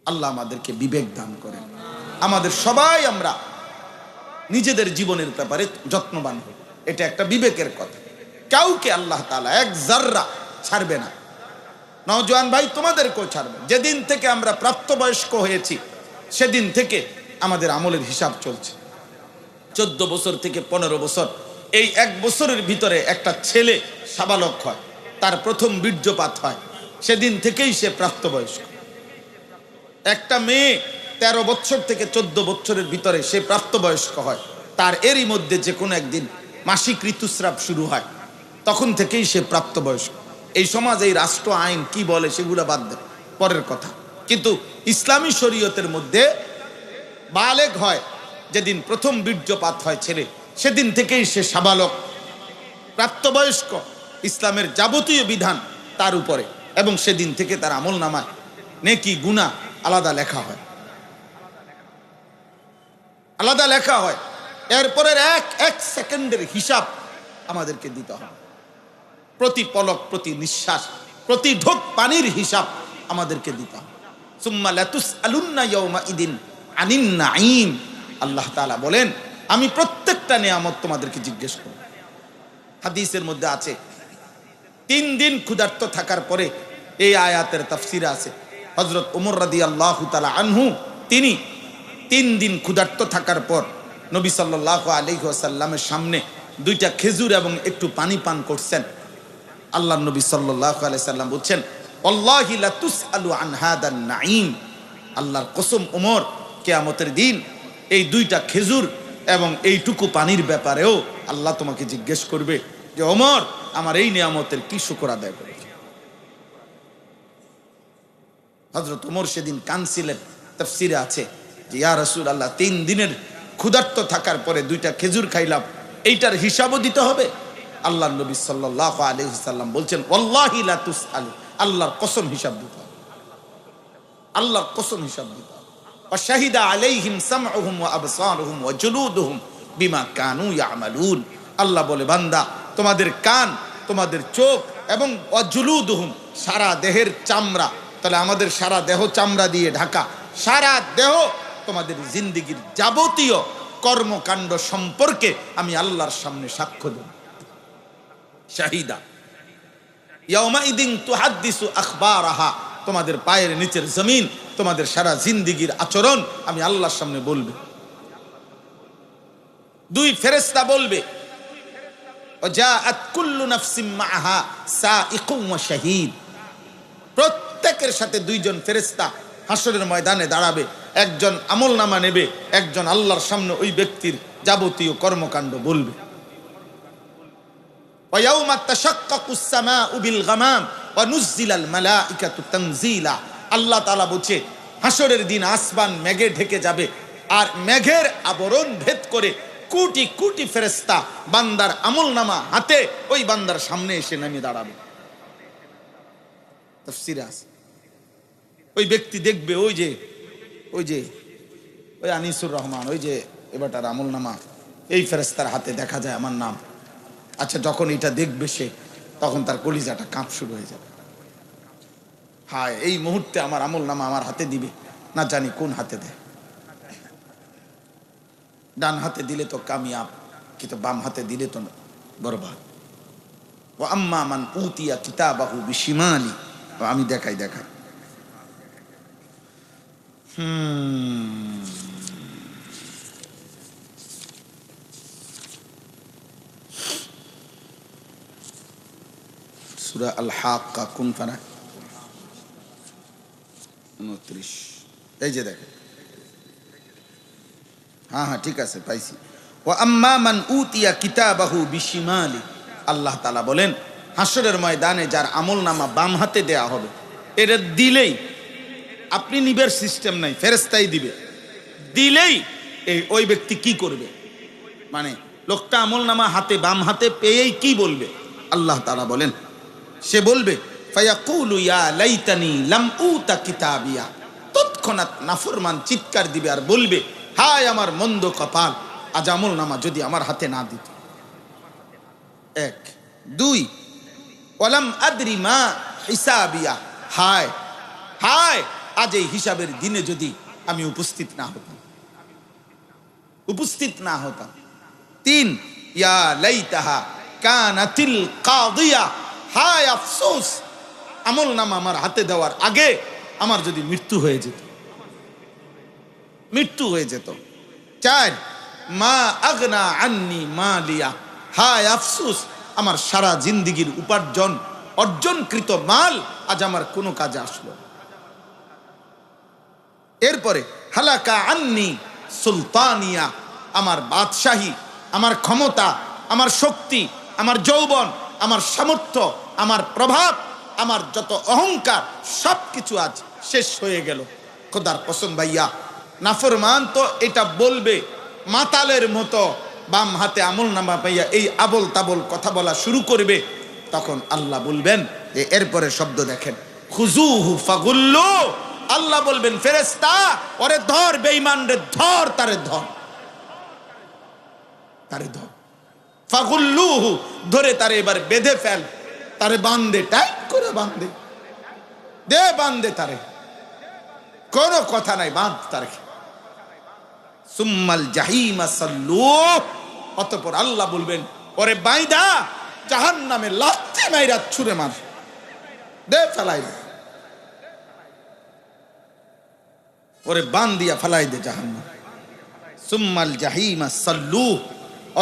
আল্লাহ আমাদেরকে বিবেক দান করেন, আমাদের সবাই আমরা নিজেদের জীবনের ব্যাপারে যত্নবান হই, এটা একটা বিবেকের কথা। কাউকে আল্লাহ তাআলা এক জাররা ছাড়বে না। নওজোয়ান ভাই তোমাদেরকেও ছাড়বে। যেদিন থেকে আমরা প্রাপ্তবয়স্ক হয়েছি সেদিন থেকে আমাদের আমলের হিসাব চলছে। 14 বছর থেকে 15 বছর, এই 1 বছরের ভিতরে একটা ছেলে সাবালক হয়, তার প্রথম বীর্যপাত হয়, সেদিন থেকেই সে প্রাপ্তবয়স্ক। একটা মেয়ে 13 বছর থেকে 14 বছরের ভিতরে সে প্রাপ্তবয়স্ক হয়, তার এরই মধ্যে যে কোনো একদিন মাসিক ঋতুস্রাব শুরু হয়, তখন থেকেই সে প্রাপ্তবয়স্ক। এই সমাজ, এই রাষ্ট্র আইন কি বলে সেগুলো বাদ দেয়, পরের কথা। কিন্তু ইসলামী শরীয়তের মধ্যে বালেগ হয় যেদিন প্রথম বীর্যপাত হয় ছেলে, সেদিন থেকেই সে সাবালক, প্রাপ্তবয়স্ক। ইসলামের যাবতীয় বিধান তার উপরে, এবং সেদিন থেকে তার আমল নামায় নেকি গুনাহ আলাদা লেখা হয়, আলাদা লেখা হয়। এরপরের এক এক সেকেন্ডের হিসাব আমাদেরকে দিতে হবে। প্রতি পলক, প্রতি নিঃশ্বাস, প্রতি ঢোক পানির হিসাব আমাদেরকে দিতে হবে। সুম্মা লাতুসআলুন্না ইয়াউমাইদিন আনিন নাঈম। আল্লাহ তাআলা বলেন, আমি প্রত্যেকটা নিয়ামত তোমাদেরকে জিজ্ঞেস করব। হাদিসের মধ্যে আছে 3 দিন ক্ষুধার্ত থাকার পরে, এই আয়াতের তাফসিরে আছে, হযরত ওমর রাদিয়াল্লাহু তাআলা আনহু তিনি 3 দিন ক্ষুধার্ত থাকার পর নবী সাল্লাল্লাহু আলাইহি ওয়াসাল্লামের সামনে 2টা খেজুর এবং একটু পানি পান করছেন। আল্লাহ নবী সাল্লাল্লাহু আলাইহি সাল্লাম বলছেন, ওয়াল্লাহি লা তুসআলু আন হাদান নাঈম। আল্লাহর কসম ওমর, কিয়ামতের দিন এই 2টা খেজুর এবং এইটুকু পানির ব্যাপারেও আল্লাহ তোমাকে জিজ্ঞেস করবে যে ওমর, আমার এই নিয়ামতের কি শুকর আদায় করেছে। হযরত ওমর সেদিন কাঁদছিলেন। তাফসিরে আছে যে ইয়া রাসূলুল্লাহ, 3 দিনের ক্ষুধার্ত থাকার পরে 2টা খেজুর খাইলাম, এইটার হিসাবও দিতে হবে। আল্লাহর নবী সাল্লাল্লাহু আলাইহি ওয়াসাল্লাম বলছেন, ওয়াল্লাহি লা তুসআলু, আল্লাহর কসম হিসাব দিতে হবে, আল্লাহর কসম হিসাব দিতে হবে। ওয়া শাহিদা আলাইহিম সামউহুম ওয়া আবসারুহুম ওয়া জুলুদুহুম বিমা কানু ইয়ামালুন। আল্লাহ বলে, বান্দা, তোমাদের কান, তোমাদের চোখ এবং ওয়া জুলুদুহুম, সারা দেহের চামড়া, তাহলে আমাদের সারা দেহ চামড়া দিয়ে ঢাকা, সারা দেহ তোমাদের জিন্দেগীর যাবতীয় কর্মকাণ্ড সম্পর্কে আমি আল্লাহর সামনে সাক্ষ্য দেব। শাহিদা ইয়াউমাইদিন তুহাদ্দিসু আখবারাহা, তোমাদের পায়ের নিচের জমিন তোমাদের সারা জিন্দেগীর আচরণ আমি আল্লাহর সামনে বলবে। 2 ফেরেশতা বলবে, ওয়াজাআত কুল্লু নাফসিন মাআহা সাইকুম ওয়া শাহীদ। প্রত্যেকের সাথে 2 জন ফেরেশতা হাসরের ময়দানে দাঁড়াবে। একজন আমলনামা নেবে, একজন আল্লাহর সামনে ওই ব্যক্তির যাবতীয় কর্মকাণ্ড বলবে। ওয়া ইয়াউমা তাশাক্কাকুস সামাউ বিল গামাম ওয়া নুজ্জিলাল মালাইকাতু তানজিলা। আল্লাহ তাআলা বলছে, হাসরের দিন আসমান মেঘে ঢেকে যাবে, আর মেঘের আবরণ ভেদ করে কোটি কোটি ফেরেশতা বান্দার আমলনামা হাতে ওই বান্দার সামনে এসে নেমে দাঁড়াবে। তাফসীরে আছে, ওই ব্যক্তি দেখবে, ওই আনিসুর রহমান, ওই যে এবারটার আমলনামা এই ফেরেশতার হাতে দেখা যায় আমার নাম। আচ্ছা, যখন এটা দেখবে সে, তখন তার কলিজাটা কাঁপ শুরু হয়ে যাবে। হায়, এই মুহূর্তে আমার আমলনামা আমার হাতে দিবে, না জানি কোন হাতে দেয়। ডান হাতে দিলে তো কামিয়াব, কিন্তু বাম হাতে দিলে তো বরবাদ। ওয়া আম্মা মান উতিয়া কিতাবাহু বিশিমালি। আমি দেখাই সূরা আল হাক্কা কোন পারা? 29। এই যে দেখেন, হ্যাঁ ঠিক আছে, পাইছি। ওয়া আম্মা মান উতিয়া কিতাবাহু বিশিমালি। আল্লাহ তাআলা বলেন, হাসরের ময়দানে যার আমলনামা বাম হাতে দেয়া হবে, এটা দিলেই, আপনি নিবের সিস্টেম নাই, ফেরেশতাই দিবে। দিলেই ওই ব্যক্তি কি করবে? মানে লোকটা আমলনামা হাতে, বাম হাতে পেয়েই কি বলবে? আল্লাহ তাআলা বলেন, সে বলবে, ফায়াকুলু ইয়া লাইতানি লাম উতা কিতাবিয়া। তৎক্ষণাৎ নাফরমান চিৎকার দিবে আর বলবে, হায় আমার মন্দ কপাল, আজ আমলনামা যদি আমার হাতে না দিত। 1 2 ওয়ালাম আদরি মা হিসাবিয়া। হায় হায়, আজ এই হিসাবের দিনে যদি আমি উপস্থিত না হতাম। 3 ইয়া লাইতাহা কানাতিল কাদিয়া। হায় আফসোস, আমলনামা আমার হাতে দেওয়ার আগে আমার যদি মৃত্যু হয়ে যেত। 4 মা আগনা আন্নি মালিয়া। হায় আফসোস, আমার সারা জিন্দেগীর উপার্জন, অর্জনকৃত মাল আজ আমার কোনো কাজে আসলো। এরপরে হালাকা আন্নি সুলতানিয়া। আমার বাদশাহী, আমার ক্ষমতা, আমার শক্তি, আমার যৌবন, আমার সামর্থ্য, আমার প্রভাব, আমার যত অহংকার সবকিছু আজ শেষ হয়ে গেল। খোদার কসম ভাইয়া, নাফরমান তো এটা বলবে মাতালের মতো, বাম হাতে আমল নামা পাইয়া এই আবল তাবল কথা বলা শুরু করবে। তখন আল্লাহ বলবেন যে এরপরে শব্দ দেখেন, খুজুহু ফাগুল্লু। আল্লাহ বলবেন ফেরেশতা, ওরে ধর, বেঈমান রে ধর, তারে ধর, তারে ধর। ফাগুল্লুহু, ধরে তারে এবার বেঁধে ফেল, তারে বাঁধে, টাইট করে বাঁধে, দে বাঁধে তারে, কোনো কথা নাই, বাঁধ তারে। সুম্মাল জাহিমা সাল্লু, অতঃপর আল্লাহ বলবেন ওরে বাইদা জাহান্নামে লাথি মাইরা ছুঁড়ে মার, দে ফেলাই দে, ওরে বান দিয়া ফেলাই দে জাহান্নাম। সুম্মাল জাহিমা সাল্লু,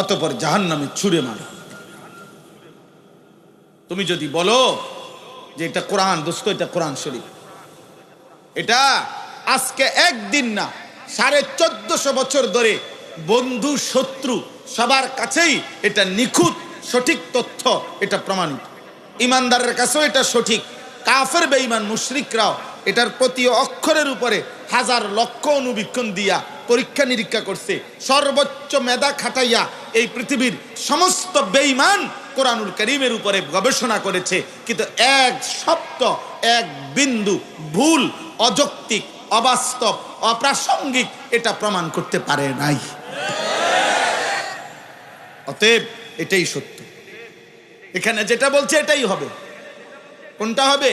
অতঃপর জাহান্নামে ছুঁড়ে মার। তুমি যদি বলো যে এটা কোরআন, দোস্ত এটা কোরআন শরীফ, এটা আজকে একদিন না, 1450 বছর ধরে বন্ধু শত্রু সবার কাছেই এটা নিখুঁত সঠিক তথ্য, এটা প্রমাণিত। ইমানদারের কাছেও এটা সঠিক, কাফের বেঈমান মুশরিকরাও এটার প্রতি অক্ষরের উপরে হাজার লক্ষ অনুবীক্ষণ দিয়া পরীক্ষা নিরীক্ষা করছে। সর্বোচ্চ মেধা খাটাইয়া এই পৃথিবীর সমস্ত বেঈমান কোরআনুল কারীমের উপরে গবেষণা করেছে, কিন্তু এক শব্দ, এক বিন্দু ভুল, অযৌক্তিক, অবাস্তব, অপ্রাসঙ্গিক এটা প্রমাণ করতে পারে নাই। অতএব এটাই সত্য, এখানে যেটা বলছে এটাই হবে। কোনটা হবে?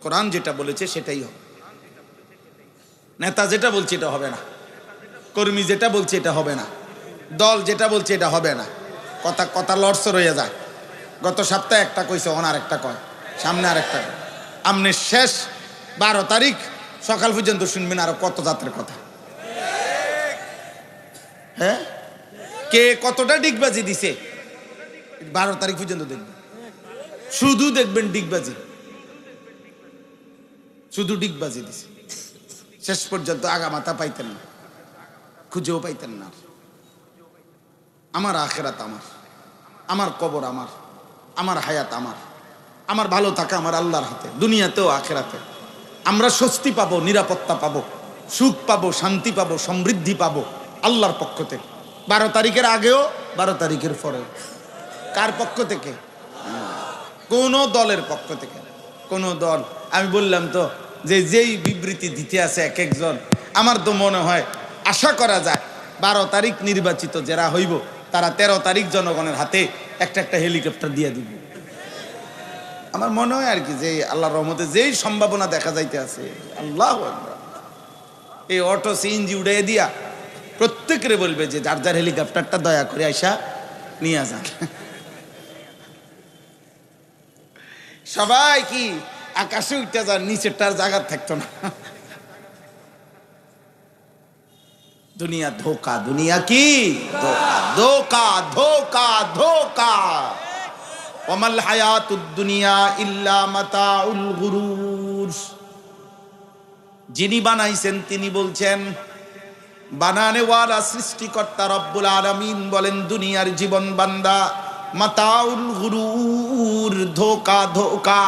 কোরআন যেটা বলেছে সেটাই হবে। নেতা যেটা বলছে এটা হবে না, কর্মী যেটা বলছে এটা হবে না, দল যেটা বলছে এটা হবে না। কথা কথা লড়সর হয়ে যায়। গত সপ্তাহে একটা কইছে, ওনার একটা কয়, সামনে আর একটা কয়। আমনে শেষ 12 তারিখ সকাল পর্যন্ত শুনবেন আরো কত জাতের কথা। হ্যাঁ, কে কতটা ডিগবাজি দিছে 12 তারিখ পর্যন্ত দেখবেন, শুধু দেখবেন ডিগবাজি, শুধু ডিগবাজি দিছে। শেষ পর্যন্ত আগা মাথা পাইতেন না, খুঁজেও পাইতেন না। আমার আখিরাত আমার, আমার কবর আমার, আমার হায়াত আমার, আমার ভালো থাকা আমার আল্লাহর হাতে, দুনিয়াতেও আখিরাতে। আমরা স্বস্তি পাবো, নিরাপত্তা পাবো, সুখ পাবো, শান্তি পাবো, সমৃদ্ধি পাবো আল্লাহর পক্ষ থেকে। 12 তারিখের আগেও, 12 তারিখের পরেও। কার পক্ষ থেকে? কোন দলের পক্ষ থেকে? কোন দল? আমি বললাম তো যে যেই বিবৃতি দিতে আছে এক একজন, আমার তো মনে হয় আশা করা যায় 12 তারিখ নির্বাচিত যারা হইব তারা 13 তারিখ জনগণের হাতে একটা একটা হেলিকপ্টার দিয়ে দিবে। আমার মনে হয় আর কি, যে আল্লাহর রহমতে যেই সম্ভাবনা দেখা যাইতে আছে, আল্লাহু আকবার, এই অটো সিএনজি উড়াই দিয়া প্রত্যেকের বলবে যে যার যার হেলিকপ্টারটা দয়া করে আইসা নিয়ে যান। সবাই কি আকাশে উঠতে যান, নিচেরটার জায়গা থাকতো না। দুনিয়া ধোকা, দুনিয়া কি ধোকা, ধোকা, ধোকা। ওয়ামাল হায়াতুদ দুনিয়া ইল্লা মাতাউল গুরুর। যিনি বানাইছেন তিনি বলছেন, বানানেওয়ালা সৃষ্টিকর্তা রব্বুল আলামিন বলেন দুনিয়ার জীবন বান্দা মাতাউল গুরুর, ধোকা, ধোকা।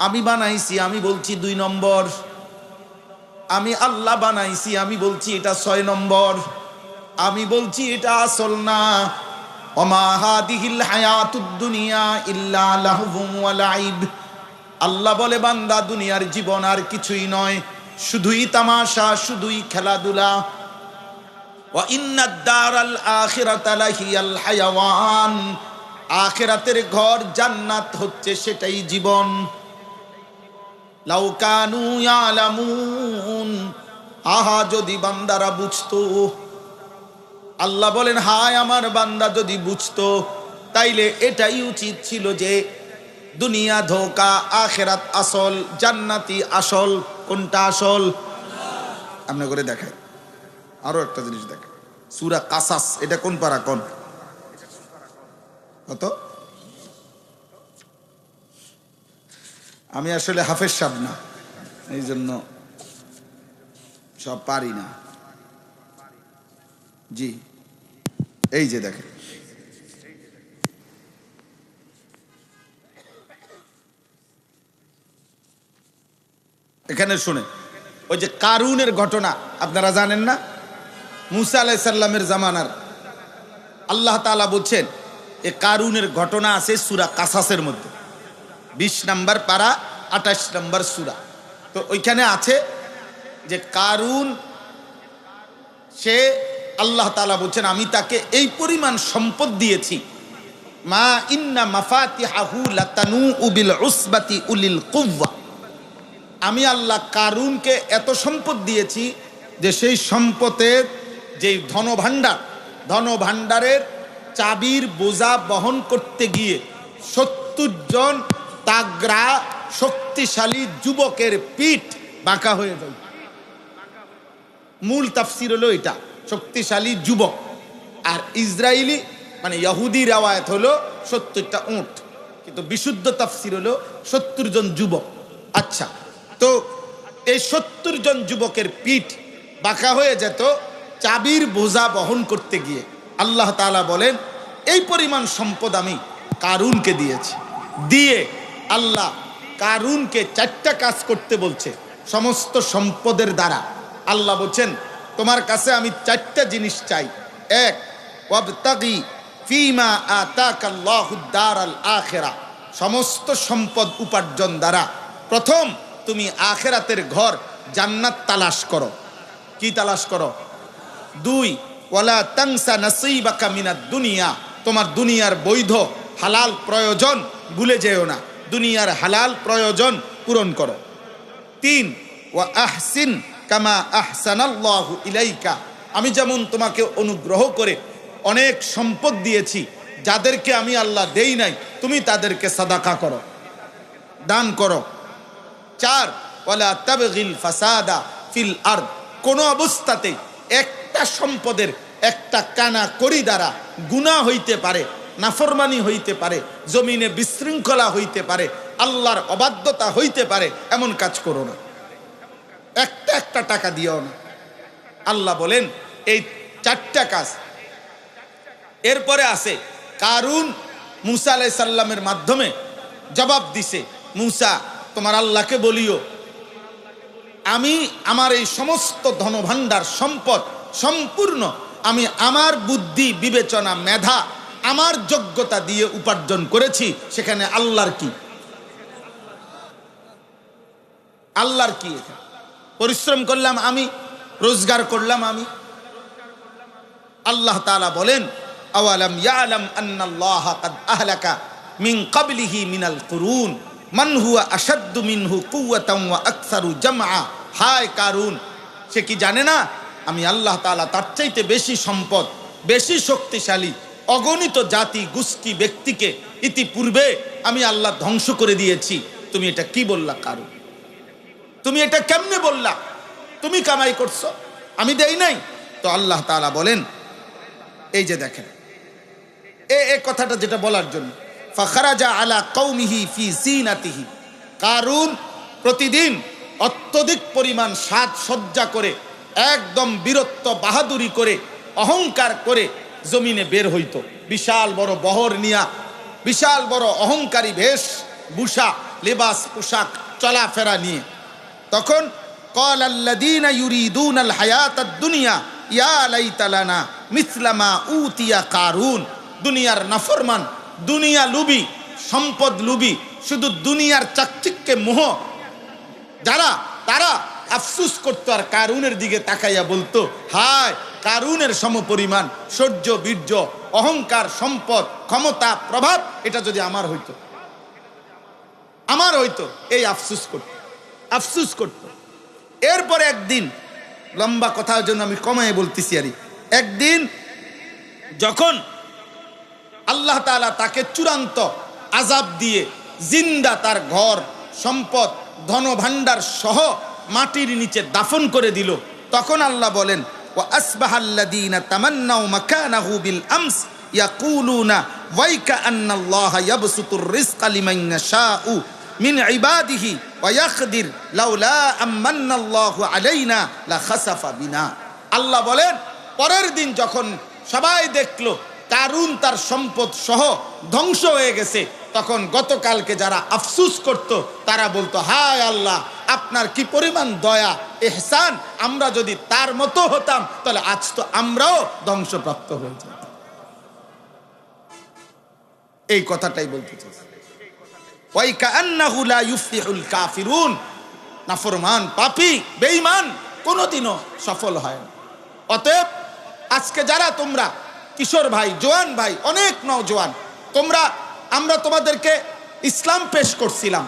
আমি বানাইছি, আমি বলছি 2 নম্বর। আমি আল্লাহ বানাইছি, আমি বলছি এটা 6 নম্বর। আমি বলছি এটা আসল না। ওমা হাদিহিল হায়াতুদ দুনিয়া ইল্লা লাহবুন ওয়া লাইব। আল্লাহ বলে বান্দা দুনিয়ার জীবন আর কিছুই নয়, শুধুই তামাশা, শুধুই খেলাধুলা। ওয়া ইন্নাদ দারাল আখিরাতা লাহিয়াল হায়াওয়ান। আখিরাতের ঘর জান্নাত হচ্ছে সেটাই জীবন। লাউ কানু ইয়ালামুন। আহা যদি বান্দারা বুঝতো। আল্লাহ বলেন হায় আমার বান্দা যদি বুঝতো তাইলে এটাই উচিত ছিল যে দুনিয়া ধোকা, আখিরাত আসল, জান্নাতি আসল। কোনটা আসল? আপনি করে দেখায়। আরো একটা জিনিস দেখেন, সূরা কাসাস, এটা কোন পারা? কোন কত? আমি আসলে হাফেজ সাহেব না, এই জন্য সব পারি না। জি, এই যে দেখেন এখানে শুনে, ওই যে কারুনের ঘটনা আপনারা জানেন না? মুসা আলাইহিস সালামের জামানার আল্লাহ তাআলা বলছেন এ কারুনের ঘটনা আছে সূরা কাসাসের মধ্যে, 20 নম্বর পারা 28 নম্বর সূরা। তো ওইখানে আছে যে কারুন, সে আল্লাহ তাআলা বলছেন আমি তাকে এই পরিমাণ সম্পদ দিয়েছি, মা ইন্না মাফাতিহাহু লাতানু বিল উসবাতি উলিল কুওয়া। আমি আল্লাহ কারুনকে এত সম্পদ দিয়েছি যে সেই সম্পদের যেই ধনভাণ্ডারের চাবির বোঝা বহন করতে গিয়ে 70 জন তাগড়া শক্তিশালী যুবকের পিঠ বাঁকা হয়ে যায়। মূল তাফসীর হলো এটা, শক্তিশালী যুবক। আর ইসরায়েলি মানে ইহুদি রাওয়ায়াত হলো 70টা উট, কিন্তু বিশুদ্ধ তাফসীর হলো 70 জন যুবক। আচ্ছা, তো এই 70 জন যুবকের পিঠ বাঁকা হয়ে যেত চাবির বোঝা বহন করতে গিয়ে। আল্লাহ তাআলা বলেন এই পরিমাণ সম্পদ আমি কারুনকে দিয়েছি। দিয়ে আল্লাহ কারুনকে 4টা কাজ করতে বলছে সমস্ত সম্পদের দ্বারা। আল্লাহ বলছেন তোমার কাছে আমি 4টা জিনিস চাই। এক, ওয়াবতাগি ফিমা আতাকাল্লাহুদ দারাল আখিরা, সমস্ত সম্পদ উপার্জন দ্বারা প্রথম তুমি আখিরাতের ঘর জান্নাত তালাশ করো। কি তালাশ করো? 2, ওয়ালা তানসা নাসিবাকা মিনাদ দুনিয়া, তোমার দুনিয়ার বৈধ হালাল প্রয়োজন ভুলে যেও না, দুনিয়ার হালাল প্রয়োজন পূরণ করো। 3, ওয়া আহসিন কামা আহসানাল্লাহু ইলাইকা, আমি যেমন তোমাকে অনুগ্রহ করে অনেক সম্পদ দিয়েছি, যাদেরকে আমি আল্লাহ দেই নাই তুমি তাদেরকে সাদাকা করো, দান করো। 4, ওয়ালা তাবগিল ফাসাদা ফিল আরদ, কোন অবস্থাতে একটা সম্পদের একটা কানা করি দ্বারা গুনাহ হইতে পারে, নাফরমানি হইতে পারে, জমিনে বিশৃঙ্খলা হইতে পারে, আল্লাহর অবাধ্যতা হইতে পারে, এমন কাজ করো না। একটা টাকা দিও না। আল্লাহ বলেন এই 4টা কাজ। এরপরে আছে কারুন মুসা আলাইহিস সালামের মাধ্যমে জবাব দিছে, মুসা তোমার আল্লাহকে বলিও আমি আমার এই সমস্ত ধনভাণ্ডার সম্পদ সম্পূর্ণ আমি আমার বুদ্ধি বিবেচনা মেধা আমার যোগ্যতা দিয়ে উপার্জন করেছি, সেখানে আল্লাহর কি? আল্লাহর কি? পরিশ্রম করলাম আমি, রোজগার করলাম আমি। আল্লাহ তাআলা বলেন আওয়ালাম ইয়ালাম আন্নাল্লাহ কাদ আহলাকা মিন ক্বাবলিহি মিনাল কুরুন মান হুয়া আশাদ্দু মিনহু কুওয়াতান ওয়া আকসারু জামআ। হায় কারুন, সে কি জানে না আমি আল্লাহ তাআলা তার চাইতে বেশি সম্পদ, বেশি শক্তিশালী অগণিত জাতি গোষ্ঠী ব্যক্তিকে ইতিপূর্বে আমি আল্লাহ ধ্বংস করে দিয়েছি। তুমি এটা কি বললা কারুন? তুমি এটা কেমনে বললা? তুমি কামাই করছো, আমি দেই নাই? তো আল্লাহ তাআলা বলেন এই যে দেখেন এই কথাটা যেটা বলার জন্য, ফাখারাজা আলা কওমিহি ফি জিনাতিহি, কারুন প্রতিদিন অত্যধিক পরিমাণ সাজসজ্জা করে একদম বীরত্ব বাহাদুরি করে অহংকার করে জমিনে বের হইতো, বিশাল বড় বহর নিয়া, বিশাল বড় অহংকারী বেশ ভূষা লেবাস পোশাক চলাফেরা নিয়ে। তখন ক্বালাল্লাযীনা ইউরিদুনাল হায়াতাদ দুনিয়া ইয়া লাইতা লানা মিসলা মা উতিয়া কারুন, দুনিয়ার নাফরমান, দুনিয়া লুবি, সম্পদ লুবি, শুধু দুনিয়ার চাকচিক্যে মোহ যারা, তারা আফসুস করতো আর কারুনের দিকে তাকাইয়া বলতো হায় কারুনের সমপরিমাণ সৌর্য বীর্য অহংকার সম্পদ ক্ষমতা প্রভাব এটা যদি আমার হইতো, আমার হইতো, এই আফসুস করতো। এরপরে একদিন, লম্বা কথার জন্য আমি কমায় বলতেছি, আর একদিন যখন আল্লাহ তাআলা তাকে চূড়ান্ত আযাব দিয়ে জিন্দা তার ঘর সম্পদ ধনভাণ্ডার সহ মাটির নিচে দাফন করে দিল, তখন আল্লাহ বলেন ওয়া আসবাহাল্লাযীনা তামান্নাউ মাকানাহু বিল আমস ইয়াকুলুনা ওয়াইকা আন্নাল্লাহা ইয়াবসুতুর রিজকা লিমান ইয়াশাউ মিন ইবাদিহি ওয়া ইয়াকদির লাউলা আমান্নাল্লাহু আলাইনা লাখাসাফা বিনা। আল্লাহ বলেন পরের দিন যখন সবাই দেখলো কারুন তার সম্পদ সহ ধ্বংস হয়ে গেছে, তখন গতকালকে যারা আফসুস করত তারা বলতো হায় আল্লাহ আপনার কি পরিমাণ দয়া ইহসান, আমরা যদি তার মতো হতাম তাহলে আজ তো আমরাও ধ্বংসপ্রাপ্ত হয়ে যেতাম। এই কথাটাই বলতে চাইছি। ওয়াই কাআন্নাহু লা ইউফলিহুল কাফিরুন, নাফরমান পাপী বেঈমান কোনোদিনও সফল হয় না। অতএব আজকে যারা তোমরা কিশোর ভাই, জওয়ান ভাই, অনেক নওজোয়ান, আমরা তোমাদেরকে ইসলাম পেশ করছিলাম,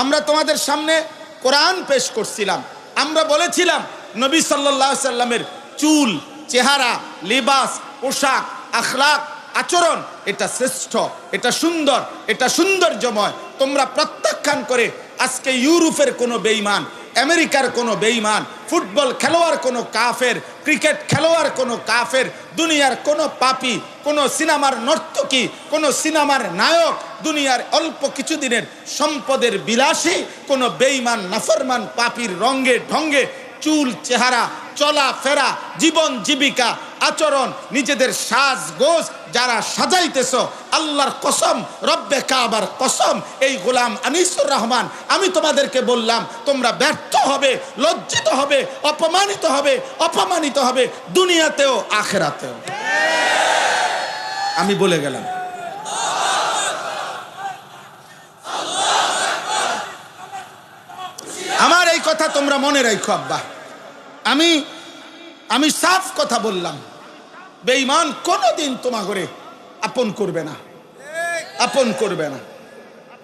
আমরা তোমাদের সামনে কোরআন পেশ করছিলাম, আমরা বলেছিলাম নবী সাল্লাল্লাহু আলাইহি সাল্লামের চুল, চেহারা, লিবাস, পোশাক, আখলাক, আচরণ এটা শ্রেষ্ঠ, এটা সুন্দর, এটা সৌন্দর্যময়। তোমরা প্রত্যাখ্যান করে আজকে ইউরোপের কোনো বেঈমান, আমেরিকার কোনো বেঈমান, ফুটবল খেলোয়াড় কোনো কাফের, ক্রিকেট খেলোয়াড় কোনো কাফের, দুনিয়ার কোনো পাপী, কোনো সিনেমার নর্তকী, কোনো সিনেমার নায়ক, দুনিয়ার অল্প কিছুদিনের সম্পদের বিলাসী কোনো বেঈমান নাফরমান পাপীর রঙ্গে ঢঙ্গে চুল, চেহারা, চলা ফেরা, জীবন জীবিকা, আচরণ, নিজেদের সাজগোজ যারা সাজাইতেছ, আল্লাহর কসম, রব্বে কাবার কসম, এই গোলাম আনিসুর রহমান, আমি তোমাদেরকে বললাম তোমরা ব্যর্থ হবে, লজ্জিত হবে, অপমানিত হবে দুনিয়াতেও আখিরাতেও। আমি বলে গেলাম। আমার এই কথা তোমরা মনে রাখো আব্বা, আমি সাফ কথা বললাম, বেঈমান কোনোদিন তোমাকে আপন করবে না, আপন করবে না।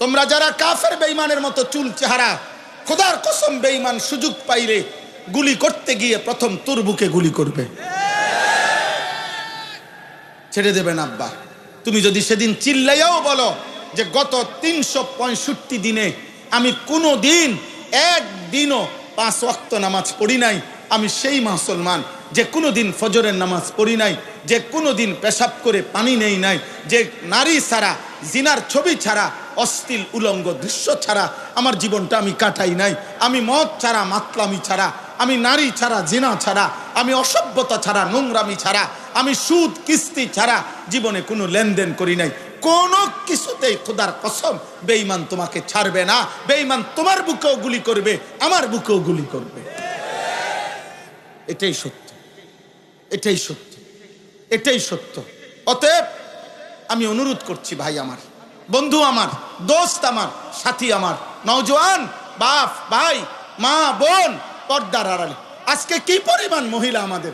তোমরা যারা কাফের বেঈমানের মতো চুল চেহারা, খোদার কসম বেঈমান সুযোগ পাইলে গুলি করতে গিয়ে প্রথম তোর বুকে গুলি করবে, ছেড়ে দেবেন আব্বা। তুমি যদি সেদিন চিল্লাইয়াও বলো যে গত 365 দিনে আমি কোনো দিন একদিনও 5 ওয়াক্ত নামাজ পড়ি নাই, আমি সেই মুসলমান যে কোনো দিন ফজরের নামাজ পড়ি নাই, যে কোনো দিন পেশাব করে পানি নেই নাই, যে নারী ছাড়া, জিনার ছবি ছাড়া, অশ্লীল উলঙ্গ দৃশ্য ছাড়া আমার জীবনটা আমি কাটাই নাই, আমি মদ ছাড়া, মাতলামি ছাড়া, আমি নারী ছাড়া, জিনা ছাড়া, আমি অসভ্যতা ছাড়া, নোংরামি ছাড়া, আমি সুদ কিস্তি ছাড়া জীবনে কোনো লেনদেন করি নাই। কোনো কিছুতেই খোদার কসম বেঈমান তোমাকে ছাড়বে না। বেঈমান তোমার বুকেও গুলি করবে, আমার বুকেও গুলি করবে। এটাই সত্য, এটাই সত্য, এটাই সত্য। অতএব আমি অনুরোধ করছি, ভাই আমার, বন্ধু আমার, দোস্ত আমার, সাথী আমার, নওজোয়ান বাপ, ভাই, মা, বোন, পর্দার আড়ালে আজকে কি পরিমাণ মহিলা আমাদের,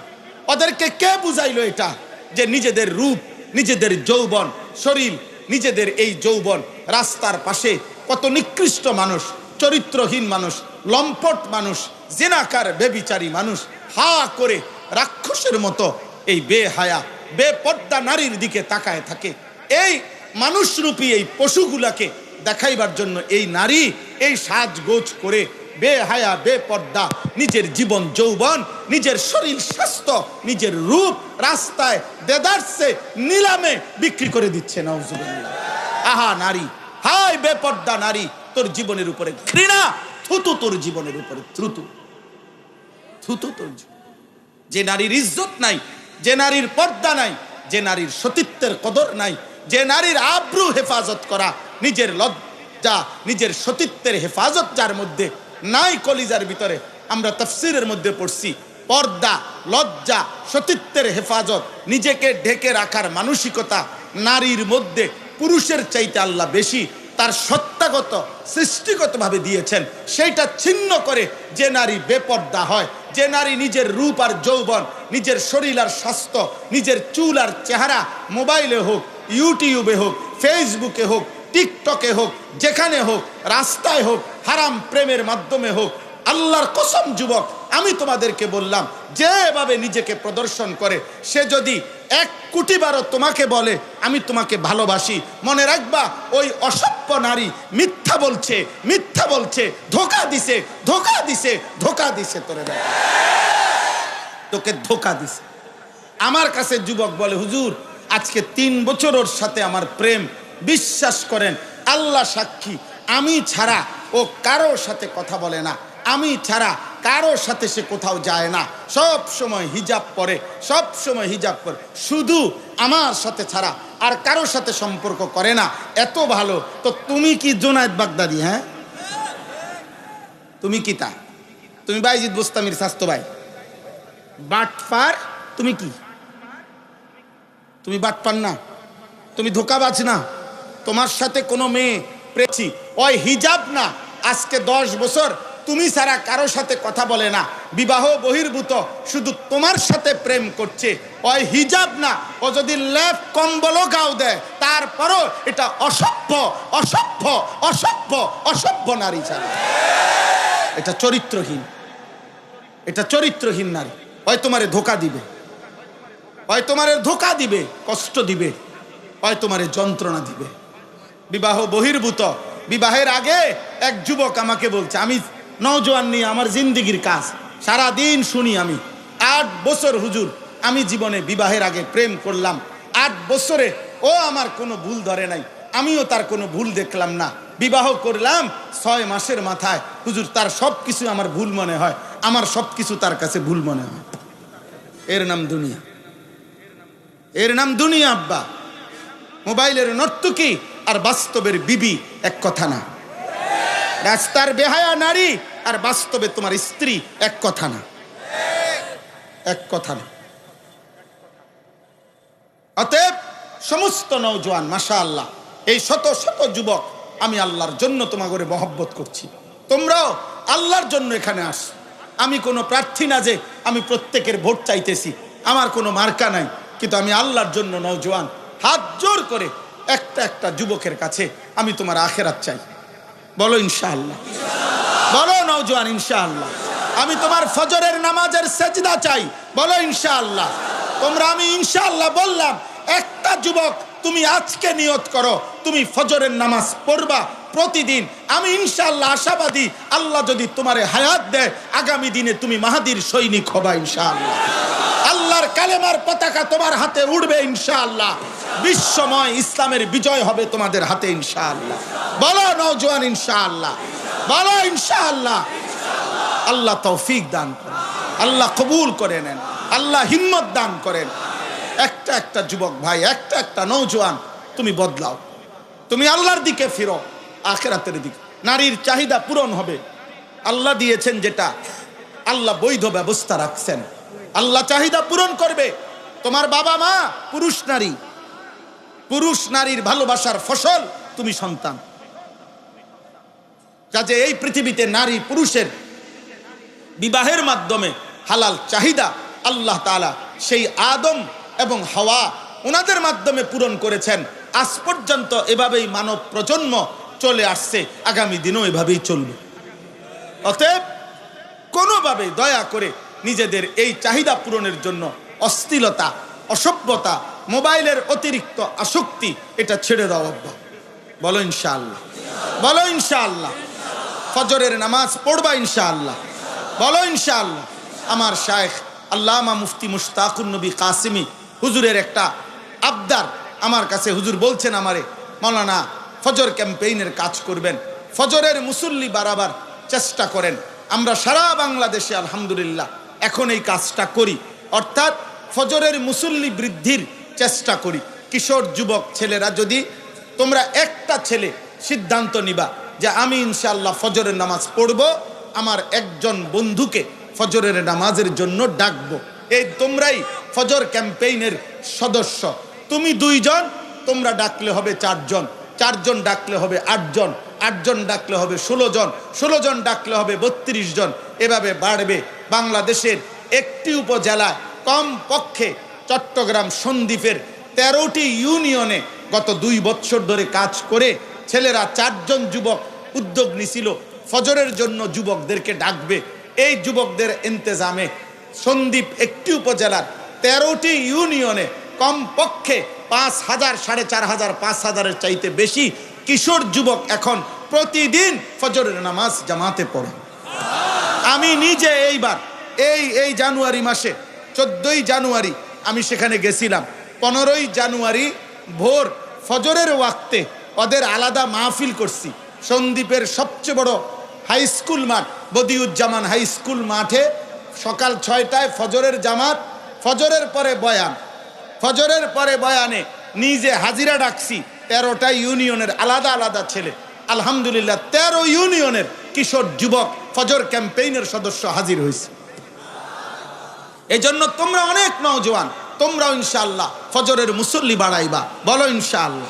ওদেরকে কে বুঝাইলো এটা যে নিজেদের রূপ, নিজেদের যৌবন, শরীর, নিজেদের এই যৌবন রাস্তার পাশে কত নিকৃষ্ট মানুষ, চরিত্রহীন মানুষ, লম্পট মানুষ, জিনাকার বেবিচারী মানুষ হা করে রাক্ষসের মতো এই বেহায়া বেপর্দা নারীর দিকে তাকায় থাকে। এই মানুষরূপী এই পশুগুলাকে দেখাইবার জন্য এই নারী এই সাজগোজ করে বেহায়া বেপর্দা নিজের জীবন যৌবন, নিজের শরীর স্বাস্থ্য, নিজের রূপ রাস্তায় দেদারসে নিলামে বিক্রি করে দিচ্ছে। নাউজুবিল্লাহ। আহা নারী, হায় বেপর্দা নারী, তোর জীবনের উপরে ঘৃণা, থুতু তোর জীবনের উপরে, থুতু থুতু তোর। যে নারীর ইজ্জত নাই, যে নারীর পর্দা নাই, যে নারীর সতীত্বের কদর নাই, যে নারীর আব্রু হেফাজত করা, নিজের লজ্জা, নিজের সতীত্বের হেফাজত যার মধ্যে নাই কলিজার ভিতরে। আমরা তাফসীরের মধ্যে পড়ছি, পর্দা, লজ্জা, সতীত্বের হেফাজত, নিজেকে ঢেকে রাখার মানসিকতা নারীর মধ্যে পুরুষের চাইতে আল্লাহ বেশি তার সত্তাগত সৃষ্টিগতভাবে দিয়েছেন। সেইটা ছিন্ন করে যে নারী বেপর্দা হয়, যে নারী নিজের রূপ আর যৌবন, নিজের শরীর আর স্বাস্থ্য, নিজের চুল আর চেহারা মোবাইলে হোক, ইউটিউবে হোক, ফেসবুকে হোক, টিকটকে হোক, যেখানে হোক, রাস্তায় হোক, হারাম প্রেমের মাধ্যমে হোক, আল্লাহর কসম যুবক, আমি তোমাদেরকে বললাম, যেভাবে নিজেকে প্রদর্শন করে, সে যদি 1 কোটি বারও তোমাকে বলে আমি তোমাকে ভালোবাসি, মনে রাখবা ওই অসভ্য নারী মিথ্যা বলছে, মিথ্যা বলছে, ধোঁকা দিছে, ধোঁকা দিছে, ধোঁকা দিছে, তোকে ধোঁকা দিছে। আমার কাছে যুবক বলে, হুজুর আজকে 3 বছর ওর সাথে আমার প্রেম, বিশ্বাস করেন আল্লাহ সাক্ষী, আমি ছাড়া ও কারোর সাথে কথা বলে না, আমি ছাড়া কারোর সাথে সে কোথাও যায় না, সব সময় হিজাব পরে, সব সময় হিজাব পরে, শুধু আমার সাথে ছাড়া আর কারোর সাথে সম্পর্ক করে না। এত ভালো তো তুমি কি জুনায়েদ বাগদাদি? হ্যাঁ, তুমি কি তা? তুমি বাইজিদ বোস্তামির স্বাস্থ্য ভাই বাটপার। তুমি কি? তুমি বাটপার না, তুমি ধোকাবাজ না। তোমার সাথে কোনো মেয়ে প্রেছি ওই হিজাব না, আজকে 10 বছর তুমি ছাড়া কারো সাথে কথা বলে না, বিবাহ বহির্ভূত, শুধু তোমার সাথে প্রেম করছে, ওই হিজাব না। ও যদি লেপ কম্বলও গাও দেয় তারপরও এটা অসভ্য অসভ্য অসভ্য অসভ্য নারী ছাড়া। এটা চরিত্রহীন, এটা চরিত্রহীন নারী। ওই তোমারে ধোকা দিবে, ওই তোমারে ধোকা দিবে, কষ্ট দিবে, ওই তোমারে যন্ত্রণা দিবে। বিবাহ বহির্ভূত। বিবাহের আগে এক যুবক আমাকে বলছে, আমি নওজোয়ান নিয়ে আমার জিন্দিগির কাজ সারাদিন শুনি আমি, 8 বছর হুজুর আমি জীবনে বিবাহের আগে প্রেম করলাম, 8 বছরে ও আমার কোনো ভুল ধরে নাই, আমিও তার কোনো ভুল দেখলাম না। বিবাহ করলাম 6 মাসের মাথায় হুজুর তার সব কিছু আমার ভুল মনে হয়, আমার সব কিছু তার কাছে ভুল মনে হয়। এর নাম দুনিয়া, এর নাম দুনিয়া আব্বা। মোবাইলের নর্তকী আর বাস্তবের বিবি এক কথা না। রাস্তার বেহায়া নারী আর বাস্তবে তোমার স্ত্রী এক কথা না, এক কথা না। অতএব সমস্ত নওজোয়ান মাশাআল্লাহ, এই শত শত যুবক, আমি আল্লাহর জন্য তোমাকে মহব্বত করছি, তোমরাও আল্লাহর জন্য এখানে আস। আমি কোনো প্রার্থী না যে আমি প্রত্যেকের ভোট চাইতেছি, আমার কোনো মার্কা নাই, কিন্তু আমি আল্লাহর জন্য নওজোয়ান হাত জোর করে একটা একটা যুবকের কাছে আমি তোমার আখিরাত চাই। বলো ইনশাআল্লাহ, বলো নওজোয়ান ইনশাআল্লাহ। আমি তোমার ফজরের নামাজের সেজদা চাই, বলো ইনশাআল্লাহ। তোমরা আমি ইনশাআল্লাহ বললাম, একটা যুবক তুমি আজকে নিয়ত করো তুমি ফজরের নামাজ পড়বা প্রতিদিন। আমি ইনশাআল্লাহ আশাবাদী, আল্লাহ যদি তোমারে হায়াত দেয় আগামী দিনে তুমি মাহাদির সৈনিক হবা ইনশাআল্লাহ। আল্লাহর কালেমার পতাকা তোমার হাতে উঠবে ইনশাআল্লাহ। বিশ্বময় ইসলামের বিজয় হবে তোমাদের হাতে ইনশাআল্লাহ। বলো নওজোয়ান ইনশাআল্লাহ, বলো ইনশাআল্লাহ। আল্লাহ তৌফিক দান করেন, আল্লাহ কবুল করে নেন, আল্লাহ হিম্মত দান করেন। একটা একটা যুবক ভাই, একটা একটা নওজোয়ান তুমি বদলাও, তুমি আল্লাহর দিকে ফিরো, আখিরাতের দিকে। নারীর চাহিদা পূরণ হবে। আল্লাহ দিয়েছেন যেটা, আল্লাহ বৈধ ব্যবস্থা রাখছেন, আল্লাহ চাহিদা পূরণ করবে। তোমার বাবা মা পুরুষ নারী, পুরুষ নারীর ভালোবাসার ফসল তুমি সন্তান। কাজে এই পৃথিবীতে নারী পুরুষের বিবাহের মাধ্যমে হালাল চাহিদা আল্লাহ তাআলা সেই আদম এবং হাওয়া ওনাদের মাধ্যমে পূরণ করেছেন। আজ পর্যন্ত এভাবেই মানব প্রজন্ম চলে আসছে, আগামী দিনও এভাবেই চলবে। অতএব কোনোভাবে দয়া করে নিজেদের এই চাহিদা পূরণের জন্য অশ্লীলতা, অসভ্যতা, মোবাইলের অতিরিক্ত আসক্তি এটা ছেড়ে দাও আব্বা। বলো ইনশাআল্লাহ, বলো ইনশাআল্লাহ। ফজরের নামাজ পড়বা ইনশাআল্লাহ, বলো ইনশাআল্লাহ। আমার শায়েখ আল্লামা মুফতি মুশতাকুন নবী কাসিমি হুজুরের একটা আবদার আমার কাছে, হুজুর বলছেন আমারে, মাওলানা ফজর ক্যাম্পেইনের কাজ করবেন, ফজরের মুসল্লি বাড়াবার চেষ্টা করেন। আমরা সারা বাংলাদেশে আলহামদুলিল্লাহ এখন এই কাজটা করি, অর্থাৎ ফজরের মুসল্লি বৃদ্ধির চেষ্টা করি। কিশোর যুবক ছেলেরা, যদি তোমরা একটা ছেলে সিদ্ধান্ত নিবা যে আমি ইনশাআল্লাহ ফজরের নামাজ পড়ব, আমার একজন বন্ধুকে ফজরের নামাজের জন্য ডাকবো, এই তোমরাই ফজর ক্যাম্পেইনের সদস্য। তুমি 2 জন, তোমরা ডাকলে হবে 4 জন, 4 জন ডাকলে হবে 8 জন, 8 জন ডাকলে হবে 16 জন, 16 জন ডাকলে হবে 32 জন, এভাবে বাড়বে। বাংলাদেশের একটি উপজেলায় কমপক্ষে চট্টগ্রাম সন্দ্বীপের 13টি ইউনিয়নে গত 2 বছর ধরে কাজ করে ছেলেরা 4 জন যুবক উদ্যোগ নিছিল ফজরের জন্য যুবকদেরকে ডাকবে। এই যুবকদের ইন্তজামে সন্দ্বীপ একটি উপজেলার 13টি ইউনিয়নে কমপক্ষে 5,000, 4,500, 5,000-এর চাইতে বেশি কিশোর যুবক এখন প্রতিদিন ফজরের নামাজ জামাতে পড়ে। আমি নিজে এইবার এই জানুয়ারি মাসে 14ই জানুয়ারি আমি সেখানে গেছিলাম। 15ই জানুয়ারি ভোর ফজরের ওয়াক্তে ওদের আলাদা মাহফিল করছি সন্দ্বীপের সবচেয়ে বড় হাই স্কুল মাঠ বদিউজ্জামান হাই স্কুল মাঠে। সকাল 6টায় ফজরের জামাত, ফজরের পরে বয়ান, ফজরের পরে বয়ানে নিজে হাজিরা ডাকছি 13টা ইউনিয়নের আলাদা আলাদা ছেলে। আলহামদুলিল্লাহ 13 ইউনিয়নের কিশোর যুবক ফজর ক্যাম্পেইনের সদস্য হাজির হয়েছে। এই জন্য তোমরা অনেক নওজোয়ান, তোমরাও ইনশাআল্লাহ ফজরের মুসল্লি বাড়াইবা। বলো ইনশাআল্লাহ,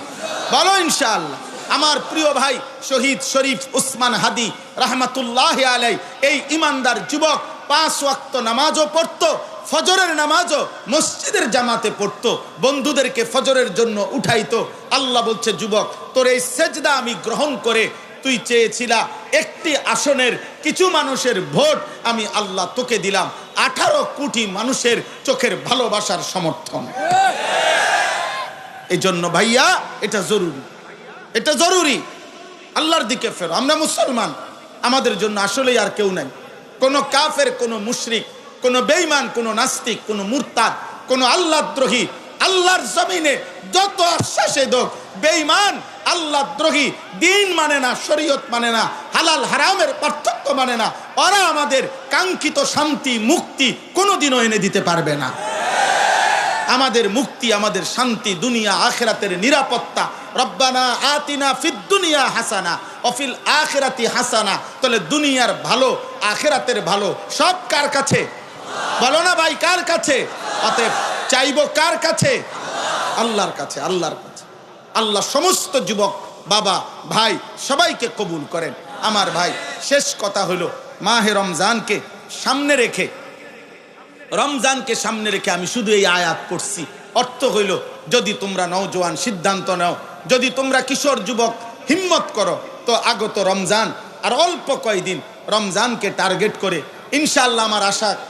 বলো ইনশাআল্লাহ। আমার প্রিয় ভাই শহীদ শরীফ উসমান হাদি রাহমাতুল্লাহ আলাই, এই ইমানদার যুবক 5 ওয়াক্ত নামাজও পড়তো, ফজরের নামাজও মসজিদের জামাতে পড়তো, বন্ধুদেরকে ফজরের জন্য উঠাইতো। আল্লাহ বলছে, যুবক তোর এই সেজদা আমি গ্রহণ করে, তুই চেয়েছিলা একটি আসনের কিছু মানুষের ভোট, আমি আল্লাহ তোকে দিলাম 18 কোটি মানুষের চোখের ভালোবাসার সমর্থন। এই জন্য ভাইয়া এটা জরুরি, এটা জরুরি। আল্লাহর দিকে ফেরো। আমরা মুসলমান, আমাদের জন্য আসলেই আর কেউ নাই। কোনো কাফের, কোনো মুশরিক, কোনো বেঈমান, কোনো নাস্তিক, কোনো মুরতাদ, কোনো আল্লাহদ্রোহী, আল্লাহর জমিনে যত আশ্বাসে দোক, বেঈমান, আল্লাহদ্রোহী, দিন মানে না, শরীয়ত মানে না, হালাল হারামের পার্থক্য মানে না, ওরা আমাদের কাঙ্ক্ষিত শান্তি মুক্তি কোনোদিনও এনে দিতে পারবে না। আমাদের মুক্তি, আমাদের শান্তি, দুনিয়া আখিরাতের নিরাপত্তা। রব্বানা আতিনা ফিদ দুনিয়া হাসানা ওয়া ফিল আখিরাতি হাসানা। তাহলে দুনিয়ার ভালো, আখিরাতের ভালো সব কার কাছে? বলো না ভাই, কার কাছে? অতএব চাইবো কার কাছে? আল্লাহর কাছে, আল্লাহর কাছে। আল্লাহ সমস্ত যুবক বাবা ভাই সবাইকে কবুল করেন। আমার ভাই, শেষ কথা হলো, মাহে রমজানকে সামনে রেখে, রমজানকে সামনে রেখে আমি শুধু এই আয়াত পড়ছি। অর্থ হইল, যদি তোমরা নওজোয়ান সিদ্ধান্ত নাও, যদি তোমরা কিশোর যুবক হিম্মত করো, তো আগত রমজান আর অল্প কয়দিন, রমজানকে টার্গেট করে ইনশাআল্লাহ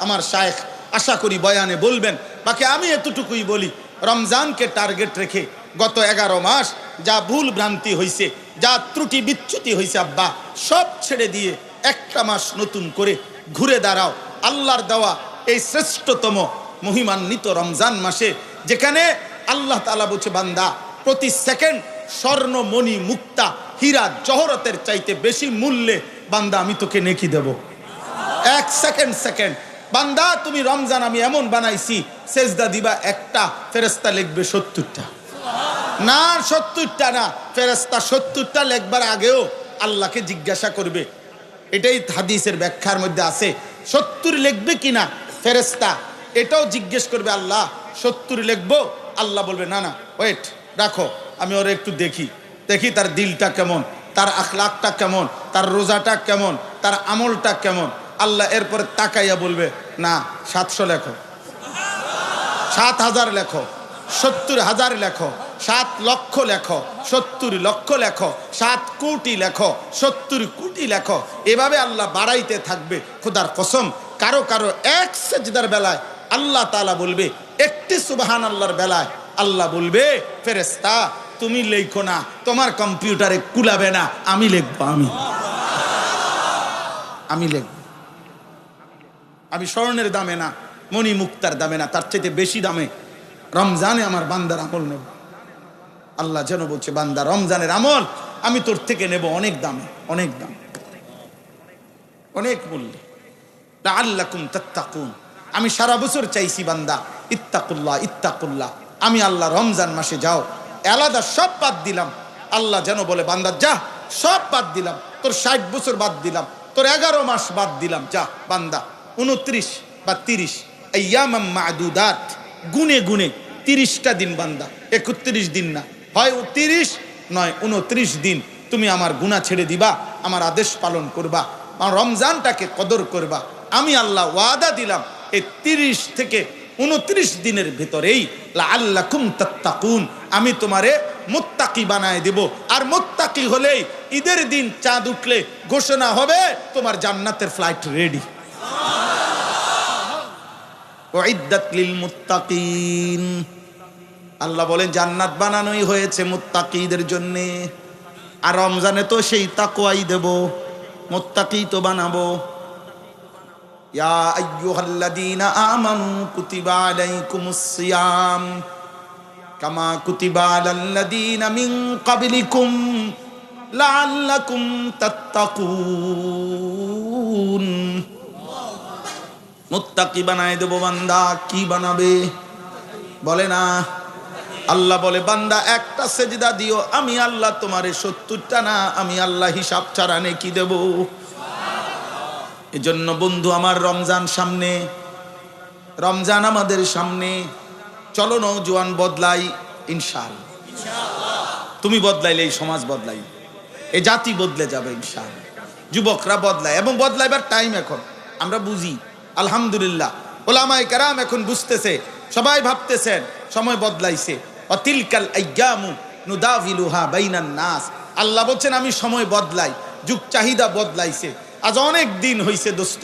আমার শায়েখ আশা করি বয়ানে বলবেন। বাকি আমি এতটুকুই বলি, রমজানকে টার্গেট রেখে গত 11 মাস যা ভুল ভ্রান্তি হয়েছে, যা ত্রুটি বিচ্যুতি হয়েছে, আব্বা সব ছেড়ে দিয়ে একটা মাস নতুন করে ঘুরে দাঁড়াও আল্লাহর দেওয়া এই শ্রেষ্ঠতম মহিমান্বিত রমজান মাসে, যেখানে আল্লাহ তাআলা বলছে, বান্দা প্রতি সেকেন্ড স্বর্ণ মণি মুক্তা হীরা জহরতের চাইতে বেশি মূল্যে বান্দা আমি তোকে নেকি দেব। এক সেকেন্ড বান্দা তুমি রমজান আমি এমন বানাইছি, সেজদা দিবা একটা, ফেরেশতা লিখবে 70টা। না 70টা না, ফেরেশতা 70টা লিখবার আগেও আল্লাহকে জিজ্ঞাসা করবে। এটাই হাদিসের ব্যাখ্যার মধ্যে আছে। 70 লিখবে কিনা ফেরেশতা এটাও জিজ্ঞেস করবে, আল্লাহ 70 লিখবো? আল্লাহ বলবে, না না, ওয়েট, রাখো, আমি ওরা একটু দেখি তার দিলটা কেমন, তার আখলাকটা কেমন, তার রোজাটা কেমন, তার আমলটা কেমন। আল্লাহ এরপরে তাকাইয়া বলবে, না 700 লেখো, 7000 লেখো, 70,000 লেখো, 7 লক্ষ লেখো, 70 লক্ষ লেখো, 7 কোটি লেখো, 70 কোটি লেখো। এভাবে আল্লাহ বাড়াইতে থাকবে। খোদার কসম, কারো কারো এক সেজদার বেলায় আল্লাহ তাআলা বলবে, একটি সুবহানাল্লাহর বেলায় আল্লাহ বলবে, ফেরেশতা তুমি লেখো না, তোমার কম্পিউটারে কুলাবে না, আমি লিখবো, আমি লিখবো। আমি স্বর্ণের দামে না, মণি মুক্তার দামে না, তার চাইতে বেশি দামে রমজানে আমার বান্দার আমল নেব। আল্লাহ যেন বলছে, বান্দা রমজানের আমল আমি তোর থেকে নেব অনেক দামে, অনেক দাম, অনেক মূল্যে। লাআল্লাকুম তাত্তাকুন। আমি সারা বছর চাইছি, বান্দা ইত্তাকুল্লাহ ইত্তাকুল্লাহ। আমি আল্লাহ রমজান মাসে যাও, আলাদা সব বাদ দিলাম। আল্লাহ যেন বলে, বান্দা যা, সব বাদ দিলাম, তোর 60 বছর বাদ দিলাম, তোর 11 মাস বাদ দিলাম, যা বান্দা 29 বা 30 আইয়ামাম মা'দুদাত, গুনে গুনে 30টা দিন বান্দা, 31 দিন না, হয় 30 নয় 29 দিন তুমি আমার গুনাহ ছেড়ে দিবা, আমার আদেশ পালন করবা, আমার রমজানটাকে কদর করবা। আমি আল্লাহ ওয়াদা দিলাম, এই 30 থেকে 29 দিনের ভিতরেই লাআল্লাকুম তাত্তাকুন, আমি তোমারে মুত্তাকি বানায় দেব। আর মুত্তাকি হলেই ঈদের দিন চাঁদ উঠলে ঘোষণা হবে, তোমার জান্নাতের ফ্লাইট রেডি। উইদ্দাত লিল মুত্তাকিন। আল্লাহ বলেন, জান্নাত বানানোই হয়েছে মুত্তাকিদের জন্য। আর রমজানে তো সেই তাকওয়াই দেব, মুত্তাকি তো বানাবো। ইয়া আইয়ুহাল্লাযীনা আমানু কুতিবা আলাইকুমুস সিয়াম কামা কুতিবা আলাল্লাযীনা মিন ক্বাবলিকুম লাআল্লাকুম তাত্তাকুন। মুত্তাকি বানায় দেব বান্দা। কি বানাবে বলে না? আল্লাহ বলে, বান্দা একটা সেজদা দিও, আমি আল্লাহ তোমারে 70টা না, আমি আল্লাহ হিসাব ছাড়া নেকি দেব। এজন্য বন্ধু আমার, রমজান সামনে, রমজান আমাদের সামনে। চলো নওজোয়ান বদলাই ইনশাআল্লাহ। তুমি বদলাইলে এই সমাজ বদলাই, এই জাতি বদলে যাবে ইনশাআল্লাহ। যুবকরা বদলায় এবং বদলাইবার টাইম এখন আমরা বুঝি। আলহামদুলিল্লাহ ওলামায়ে কেরাম এখন বুঝতেছে, সবাই ভাবতেছেন সময় বদলাইছে। অতিলকাল আইয়ামু নুদাভিলুহা বাইনান নাস। আল্লাহ বলছেন আমি সময় বদলাই, যুগ চাহিদা বদলাইছে। আজ অনেক দিন হইছে দোস্ত,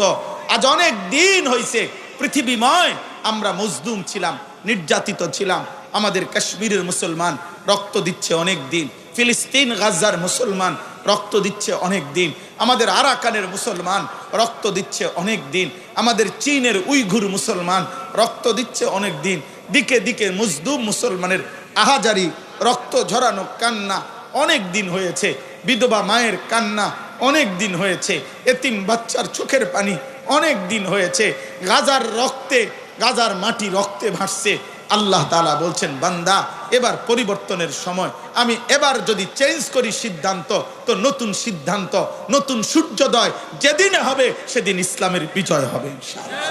আজ অনেক দিন হইছে পৃথিবীময় আমরা মজলুম ছিলাম, নির্যাতিত ছিলাম। আমাদের কাশ্মীরের মুসলমান রক্ত দিচ্ছে অনেক দিন, ফিলিস্তিন গাজার মুসলমান রক্ত দিচ্ছে অনেক দিন, আমাদের আরাকানের মুসলমান রক্ত দিচ্ছে অনেক দিন, আমাদের চীনের উইঘুর মুসলমান রক্ত দিচ্ছে অনেক দিন। দিকে দিকে মজলুম মুসলমানের আহাজারি, রক্ত ঝরানো কান্না অনেক দিন হয়েছে, বিধবা মায়ের কান্না অনেক দিন হয়েছে, এতিম বাচ্চার চোখের পানি অনেক দিন হয়েছে। গাজার রক্তে, গাজার মাটি রক্তে ভাসছে। আল্লাহ তাআলা বলছেন বান্দা এবার পরিবর্তনের সময়। আমি এবার যদি চেঞ্জ করি সিদ্ধান্ত, তো নতুন সিদ্ধান্ত, নতুন সূর্যোদয় যেদিন হবে সেদিন ইসলামের বিজয় হবে ইনশাআল্লাহ।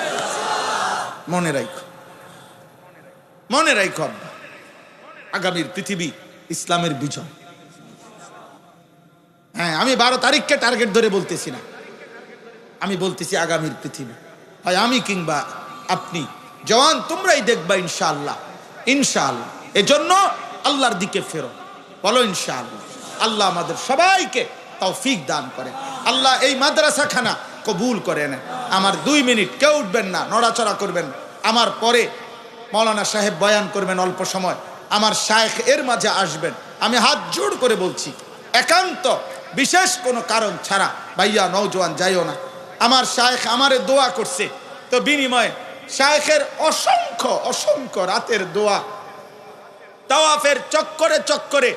মনে রাখো, মনে রাখো, আগামীর পৃথিবী ইসলামের বিজয়। হ্যাঁ, আমি 12 তারিখকে টার্গেট ধরে বলতেছি না, আমি বলতেছি আগামীর পৃথিবী। হয় আমি কিংবা আপনি, জওয়ান তোমরাই দেখবা ইনশাআল্লাহ, ইনশাআল্লাহ। এজন্য আল্লাহর দিকে ফেরো, বলো ইনশাআল্লাহ। আল্লাহ আমাদের সবাইকে তৌফিক দান করে, আল্লাহ এই মাদ্রাসাখানা কবুল করে নেন। আমার 2 মিনিট কেউ উঠবেন না, নড়াচড়া করবেন। আমার পরে মাওলানা সাহেব বয়ান করবেন অল্প সময়, আমার শায়েখ এর মাঝে আসবেন। আমি হাত জোড় করে বলছি, একান্ত বিশেষ কোনো কারণ ছাড়া ভাইয়া নওজোয়ান যাইও না। আমার শায়েখ আমারে দোয়া করছে, তো বিনিময়ে শায়েখের অসংখ্য অসংখ্য রাতের দোয়া, তাওয়াফের চক্করে চক্করে,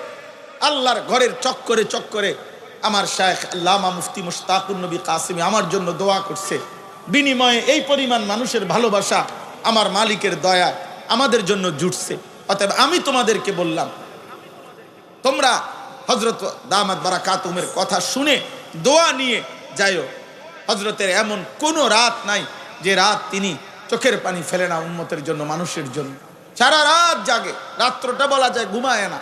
আল্লাহর ঘরের চক্করে চক্করে আমার শায়েখ আল্লামা মুফতি মুশতাকুন নবী কাসিমি আমার জন্য দোয়া করছে। বিনিময়ে এই পরিমাণ মানুষের ভালোবাসা আমার মালিকের দয়া আমাদের জন্য জুটছে। অতএব আমি তোমাদেরকে বললাম, তোমরা হযরত দামাত বারাকাতুহুমের কথা শুনে দোয়া নিয়ে যাইও। হযরতের এমন কোনো রাত নাই যে রাত তিনি চোখের পানি ফেলে না উম্মতের জন্য, মানুষের জন্য। সারা রাত জাগে, রাত্রটা বলা যায় ঘুমায় না।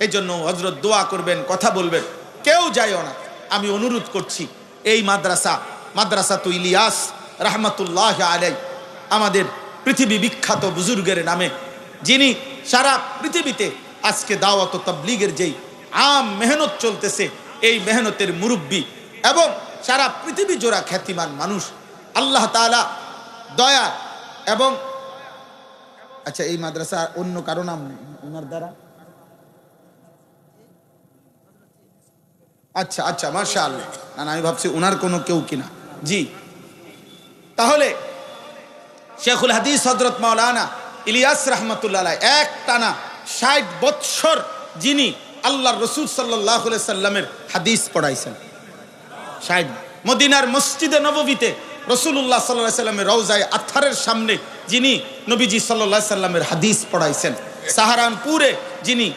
এই জন্য হযরত দোয়া করবেন, কথা বলবেন, কেউ যাইও না। আমি অনুরোধ করছি, এই মাদ্রাসাতুল ইলিয়াস রাহমাতুল্লাহ আলাইহি, আমাদের পৃথিবী বিখ্যাত বুজুর্গের নামে, যিনি সারা পৃথিবীতে আজকে দাওয়াত ও তাবলীগের যেই আম মেহনত চলতেছে, এই মেহনতের মুরব্বী এবং সারা পৃথিবী জোড়া খ্যাতিমান মানুষ। আল্লাহ তাআলা দয়া এবং আচ্ছা, এই মাদ্রাসা অন্য কারো নাম নেই ওনার দ্বারা? আচ্ছা আচ্ছা, মাশাআল্লাহ। না, আমি ভাবছি ওনার কোনো কেউ কিনা। জি, তাহলে শেখুল হাদিস হযরত মাওলানা ইলিয়াস রাহমাতুল্লাহ আলাইহি এক টানা 60 বৎসর যিনি আল্লাহর রাসূল সাল্লাল্লাহু আলাইহি সাল্লামের হাদিস পড়াইছেন। 60 মদিনার মসজিদে নববীতে রাসূলুল্লাহ সাল্লাল্লাহু আলাইহি সাল্লামের রওজায়ে আতহারের সামনে যিনি নবীজি সাল্লাল্লাহু আলাইহি সাল্লামের হাদিস পড়াইছেন। সাহারানপুরে যিনি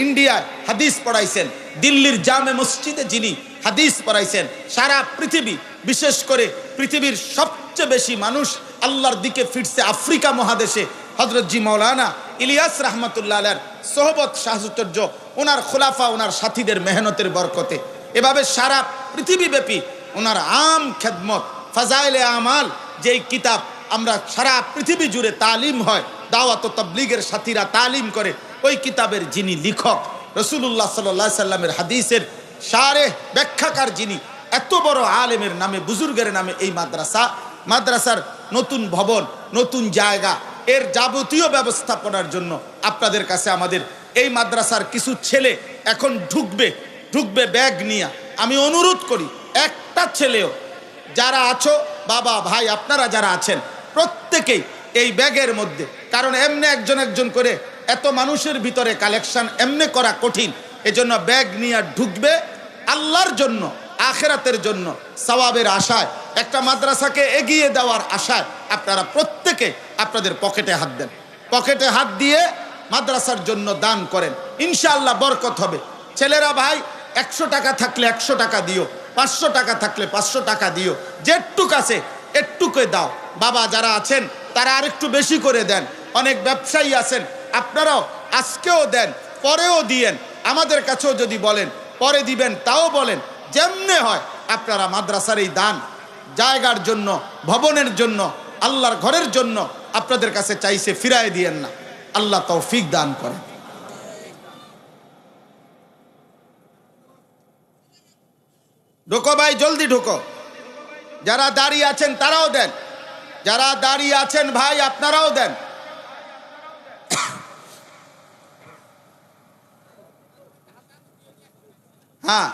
ইন্ডিয়ায় হাদিস পড়াইছেন। দিল্লির জামে মসজিদে যিনি হাদিস পড়াইছেন। সারা পৃথিবী, বিশেষ করে পৃথিবীর সবচেয়ে বেশি মানুষ আল্লাহর দিকে ফিরছে আফ্রিকা মহাদেশে হযরত জি মাওলানা ইলিয়াস রাহমাতুল্লাহ আলাইহির সোহবত সাহচর্য, ওনার খোলাফা, ওনার সাথীদের মেহনতের বরকতে এভাবে সারা পৃথিবীব্যাপী ওনার আম খেদমত, ফাজাইলে আমাল, যেই কিতাব আমরা সারা পৃথিবী জুড়ে তালিম হয়, দাওয়াত ও তাবলীগের সাথীরা তালিম করে, ওই কিতাবের যিনি লেখক, রাসূলুল্লাহ সাল্লাল্লাহু আলাইহি সাল্লামের হাদিসের শারেহ ব্যাখ্যাকার যিনি, এত বড় আলেমের নামে, বুজুর্গের নামে এই মাদ্রাসার নতুন ভবন, নতুন জায়গা, এর যাবতীয় ব্যবস্থাপনার জন্য আপনাদের কাছে আমাদের এই মাদ্রাসার কিছু ছেলে এখন ঢুকবে ব্যাগ নিয়ে। আমি অনুরোধ করি, একটা ছেলেও যারা আছো, বাবা ভাই আপনারা যারা আছেন, প্রত্যেকেই এই ব্যাগের মধ্যে, কারণ এমনি একজন করে এত মানুষের ভিতরে কালেকশন এমনি করা কঠিন, এজন্য ব্যাগ নিয়ে ঢুকবে আল্লাহর জন্য, আখিরাতের জন্য, সওয়াবের আশায়, একটা মাদ্রাসাকে এগিয়ে দেওয়ার আশায় আপনারা প্রত্যেকে আপনাদের পকেটে হাত দেন। পকেটে হাত দিয়ে মাদ্রাসার জন্য দান করেন, ইনশাআল্লাহ বরকত হবে। ছেলেরা ভাই 100 টাকা থাকলে 100 টাকা দিও, 500 টাকা থাকলে 500 টাকা দিও, যেটুক আছে একটুকে দাও। বাবা যারা আছেন তারা আরেকটু বেশি করে দেন। অনেক ব্যবসায়ী আছেন, আপনারাও আজকেও দেন, পরেও দিয়েন। আমাদের কাছেও যদি বলেন পরে দিবেন তাও বলেন, যেমনে হয় আপনারা মাদ্রাসার এই দান জায়গার জন্য, ভবনের জন্য, আল্লাহর ঘরের জন্য আপনাদের কাছে চাইছে, ফিরায় দিয়েন না। আল্লাহ তৌফিক দান করেন। ঢোকো ভাই, জলদি ঢোকো। যারা দাঁড়িয়ে আছেন তারাও দেন, যারা দাঁড়িয়ে আছেন ভাই আপনারাও দেন। হ্যাঁ